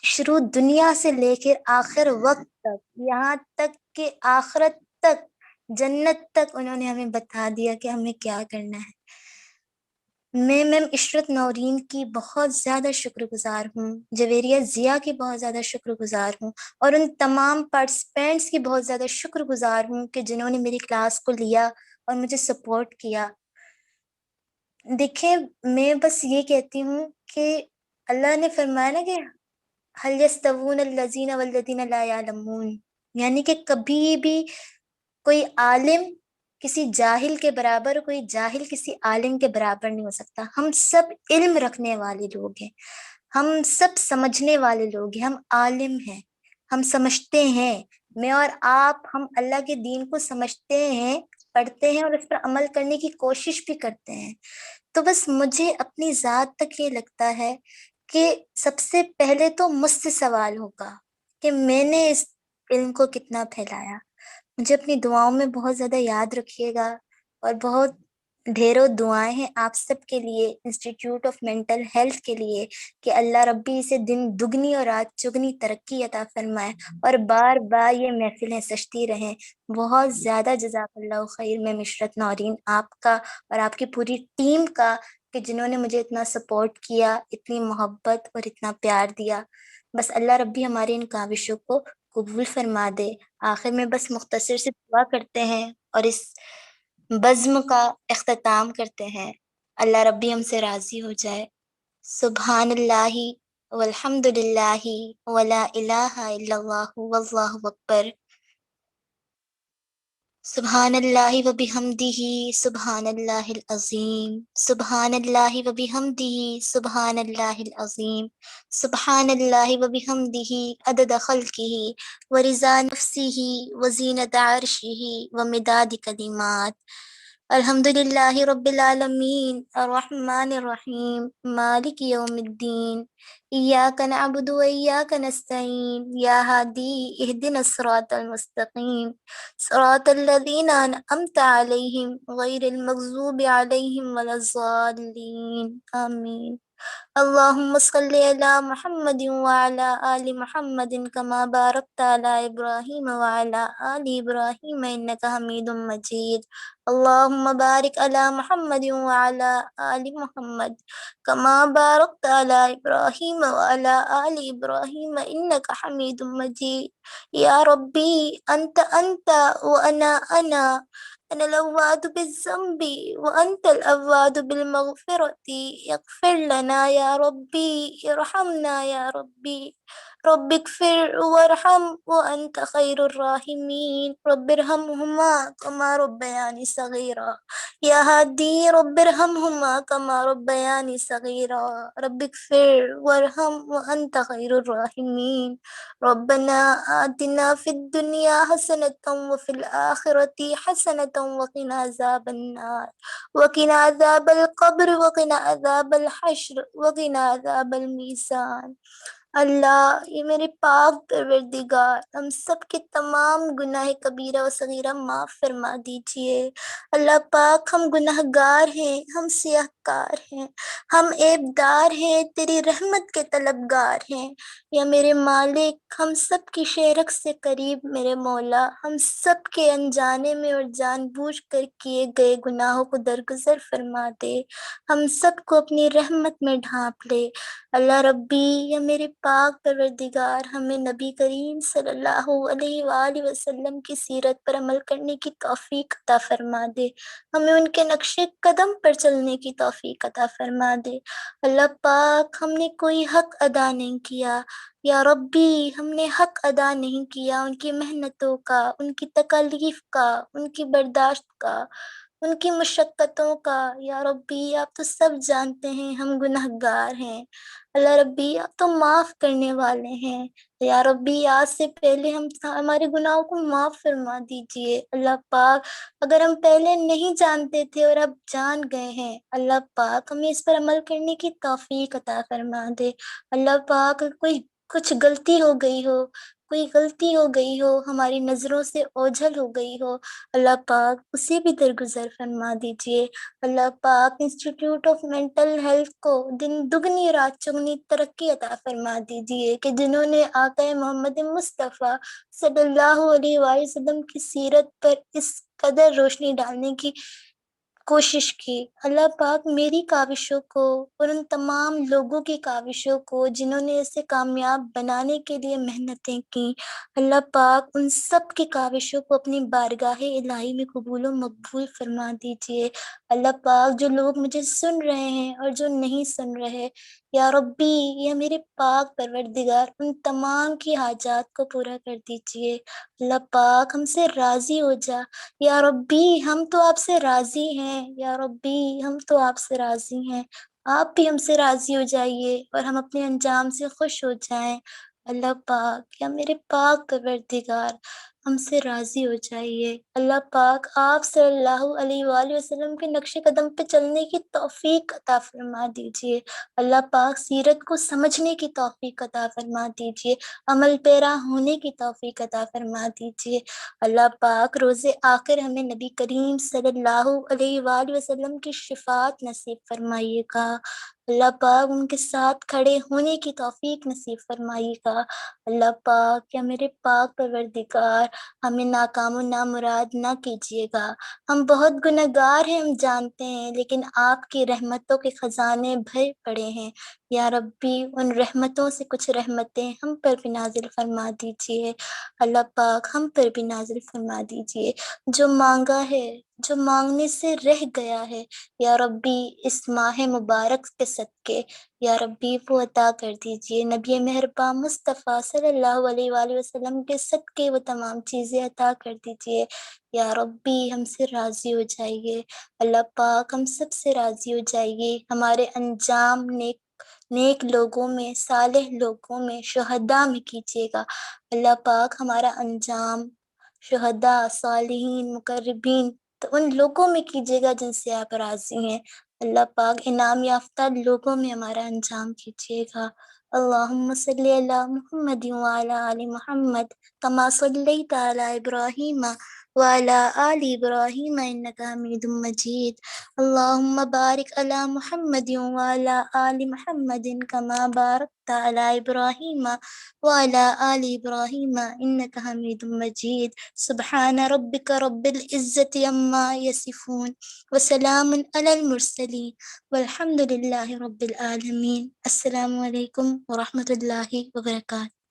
شروع دنیا سے لے کر آخر وقت تک, یہاں تک کہ آخرت تک, جنت تک انہوں نے ہمیں بتا دیا کہ ہمیں کیا کرنا ہے. میں میم عشرت نورین کی بہت زیادہ شکر گزار ہوں, جویریہ ضیاء کی بہت زیادہ شکر گزار ہوں, اور ان تمام پارٹیسپینٹس کی بہت زیادہ شکر گزار ہوں کہ جنہوں نے میری کلاس کو لیا اور مجھے سپورٹ کیا. دیکھیں, میں بس یہ کہتی ہوں کہ اللہ نے فرمایا نا کہ هل يستوون الذين والذين لا يعلمون, یعنی کہ کبھی بھی کوئی عالم کسی جاہل کے برابر, کوئی جاہل کسی عالم کے برابر نہیں ہو سکتا. ہم سب علم رکھنے والے لوگ ہیں, ہم سب سمجھنے والے لوگ ہیں, ہم عالم ہیں, ہم سمجھتے ہیں. میں اور آپ, ہم اللہ کے دین کو سمجھتے ہیں, پڑھتے ہیں اور اس پر عمل کرنے کی کوشش بھی کرتے ہیں. تو بس مجھے اپنی ذات تک یہ لگتا ہے کہ سب سے پہلے تو مجھ سے سوال ہوگا کہ میں نے اس علم کو کتنا پھیلایا. مجھے اپنی دعاؤں میں بہت زیادہ یاد رکھیے گا, اور بہت ڈھیروں دعائیں ہیں آپ سب کے لیے, انسٹیٹیوٹ آف مینٹل ہیلتھ کے لیے, کہ اللہ ربی اسے دن دگنی اور رات چگنی ترقی عطا فرمائے, اور بار بار یہ محفلیں سجتی رہیں. بہت زیادہ جزاک اللہ خیر میں مشرت نورین آپ کا اور آپ کی پوری ٹیم کا, کہ جنہوں نے مجھے اتنا سپورٹ کیا, اتنی محبت اور اتنا پیار دیا. بس اللہ ربی ہماری ان کاوشوں کو قبول فرما دے. آخر میں بس مختصر سے دعا کرتے ہیں اور اس بزم کا اختتام کرتے ہیں. اللہ ربی ہم سے راضی ہو جائے. سبحان اللہ والحمد للہ ولا الہ الا اللہ واللہ اکبر. سبحان اللہ و بحمدہ سبحان اللہ العظیم. سبحان اللہ و بحمدہ سبحان اللہ العظیم. سبحان اللہ و بحمدہ عدد خلقہ ورضا نفسہ وزینت عرشہ ومداد کلمات. الحمد للہ رب العالمین الرحمن الرحیم مالک یوم الدین. ایاک نعبد و ایاک نستعین یا ہادی اہدنا الصراط المستقیم صراط الذین انعمت علیہم غیر المغضوب علیہم ولا الضالین آمین. اللہم صلی علی محمد وعلی آل محمد کما بارکت علی ابراہیم وعلی آل ابراہیم انکا حمید مجید. اللہم بارک علی محمد وعلی آل محمد کما بارکت علی ابراہیم وعلی آل ابراہیم انکا حمید مجید. یا ربی انت وانا انا الاواد بالذنب وانت الاواد بالمغفرة. اغفر لنا یا ربی ارحمنا یا ربی. رب اغفر وارحم وانت خیر الراحمین. رب ارحمہما کما ربیانی صغیرا. یا ہادی رب ارحمہما کما ربیانی صغیرا. رب اغفر وارحم وانت خیر الراحمین. ربنا آتنا فی الدنیا حسنة وفی الآخرة حسنة وقنا عذاب النار وقنا عذاب القبر وقنا عذاب الحشر وقنا عذاب المیزان. اللہ یہ میرے پاک پروردگار ہم سب کے تمام گناہ کبیرہ و صغیرہ معاف فرما دیجئے. اللہ پاک ہم گناہ گار ہیں, ہم سیاہ کار ہیں, ہم عیب دار ہیں, تیری رحمت کے طلبگار ہیں. یا میرے مالک ہم سب کی شیرک سے قریب میرے مولا, ہم سب کے انجانے میں اور جان بوجھ کر کیے گئے گناہوں کو درگزر فرما دے. ہم سب کو اپنی رحمت میں ڈھانپ لے. اللہ ربی یا میرے پاک پروردگار ہمیں نبی کریم صلی اللہ علیہ وآلہ وسلم کی سیرت پر عمل کرنے کی توفیق عطا فرما دے، ہمیں ان کے نقش قدم پر چلنے کی توفیق عطا فرما دے۔ اللہ پاک ہم نے کوئی حق ادا نہیں کیا، یا ربی ہم نے حق ادا نہیں کیا ان کی محنتوں کا، ان کی تکالیف کا، ان کی برداشت کا، ان کی مشقتوں کا۔ یا ربی آپ تو سب جانتے ہیں ہم گنہگار ہیں، اللہ ربی آپ تو معاف کرنے والے ہیں۔ یا ربی آج سے پہلے ہمارے گناہوں کو معاف فرما دیجئے اللہ پاک۔ اگر ہم پہلے نہیں جانتے تھے اور اب جان گئے ہیں، اللہ پاک ہمیں اس پر عمل کرنے کی توفیق عطا فرما دے۔ اللہ پاک کوئی کچھ غلطی ہو گئی ہو، کوئی غلطی ہو گئی ہو، ہماری نظروں سے اوجھل ہو گئی ہو، اللہ پاک اسے بھی درگزر فرما دیجئے۔ اللہ پاک انسٹیٹیوٹ آف مینٹل ہیلتھ کو دن دگنی رات چگنی ترقی عطا فرما دیجئے کہ جنہوں نے آقا محمد مصطفیٰ صلی اللہ علیہ وآلہ وسلم کی سیرت پر اس قدر روشنی ڈالنے کی کوشش کی۔ اللہ پاک میری کاوشوں کو اور ان تمام لوگوں کی کاوشوں کو جنہوں نے اسے کامیاب بنانے کے لیے محنتیں کی، اللہ پاک ان سب کی کاوشوں کو اپنی بارگاہ الہی میں قبول و مقبول فرما دیجئے۔ اللہ پاک جو لوگ مجھے سن رہے ہیں اور جو نہیں سن رہے، یا ربی یا میرے پاک پروردگار ان تمام کی حاجات کو پورا کر دیجئے۔ اللہ پاک ہم سے راضی ہو جا، یا ربی ہم تو آپ سے راضی ہیں، یا ربی ہم تو آپ سے راضی ہیں، آپ بھی ہم سے راضی ہو جائیے اور ہم اپنے انجام سے خوش ہو جائیں۔ اللہ پاک یا میرے پاک پروردگار ہم سے راضی ہو جائیے۔ اللہ پاک آپ صلی اللہ علیہ وآلہ وسلم کے نقش قدم پہ چلنے کی توفیق عطا فرما دیجئے۔ اللہ پاک سیرت کو سمجھنے کی توفیق عطا فرما دیجئے، عمل پیرا ہونے کی توفیق عطا فرما دیجئے۔ اللہ پاک روز آخر ہمیں نبی کریم صلی اللہ علیہ وآلہ وسلم کی شفاعت نصیب فرمائیے گا۔ اللہ پاک ان کے ساتھ کھڑے ہونے کی توفیق نصیب فرمائیے گا۔ اللہ پاک یا میرے پاک پروردگار ہمیں ناکام و نامراد نہ کیجیے گا۔ ہم بہت گنہگار ہیں، ہم جانتے ہیں، لیکن آپ کی رحمتوں کے خزانے بھر پڑے ہیں۔ یا ربی ان رحمتوں سے کچھ رحمتیں ہم پر بھی نازل فرما دیجیے۔ اللہ پاک ہم پر بھی نازل فرما دیجیے۔ جو مانگا ہے، جو مانگنے سے رہ گیا ہے، یا ربی اس ماہ مبارک کے صدقے یا ربی وہ عطا کر دیجیے۔ نبی مہربان مصطفیٰ صلی اللہ علیہ وآلہ وسلم کے صدقے وہ تمام چیزیں عطا کر دیجیے۔ یا ربی ہم سے راضی ہو جائیے۔ اللہ پاک ہم سب سے راضی ہو جائیے۔ ہمارے انجام نیک لوگوں میں، صالح لوگوں میں، شہداء میں کیجیے گا۔ اللہ پاک ہمارا انجام شہداء، صالحین، مقربین تو ان لوگوں میں کیجیے گا جن سے آپ راضی ہیں۔ اللہ پاک انعام یافتہ لوگوں میں ہمارا انجام کیجیے گا۔ اللہم صلی علی محمد وعلی آل محمد کما صلیت علی ابراہیم وعلی آل ابراہیم انک حمید مجید۔ اللہم بارک علی محمد وعلی آل محمد کما بارکت علی ابراہیم وعلی آل ابراہیم انک حمید مجید۔ سبحان ربک رب العزت عما یصفون وسلام علی المرسلین والحمد للہ رب العالمین۔ السلام علیکم ورحمۃ اللہ وبرکاتہ۔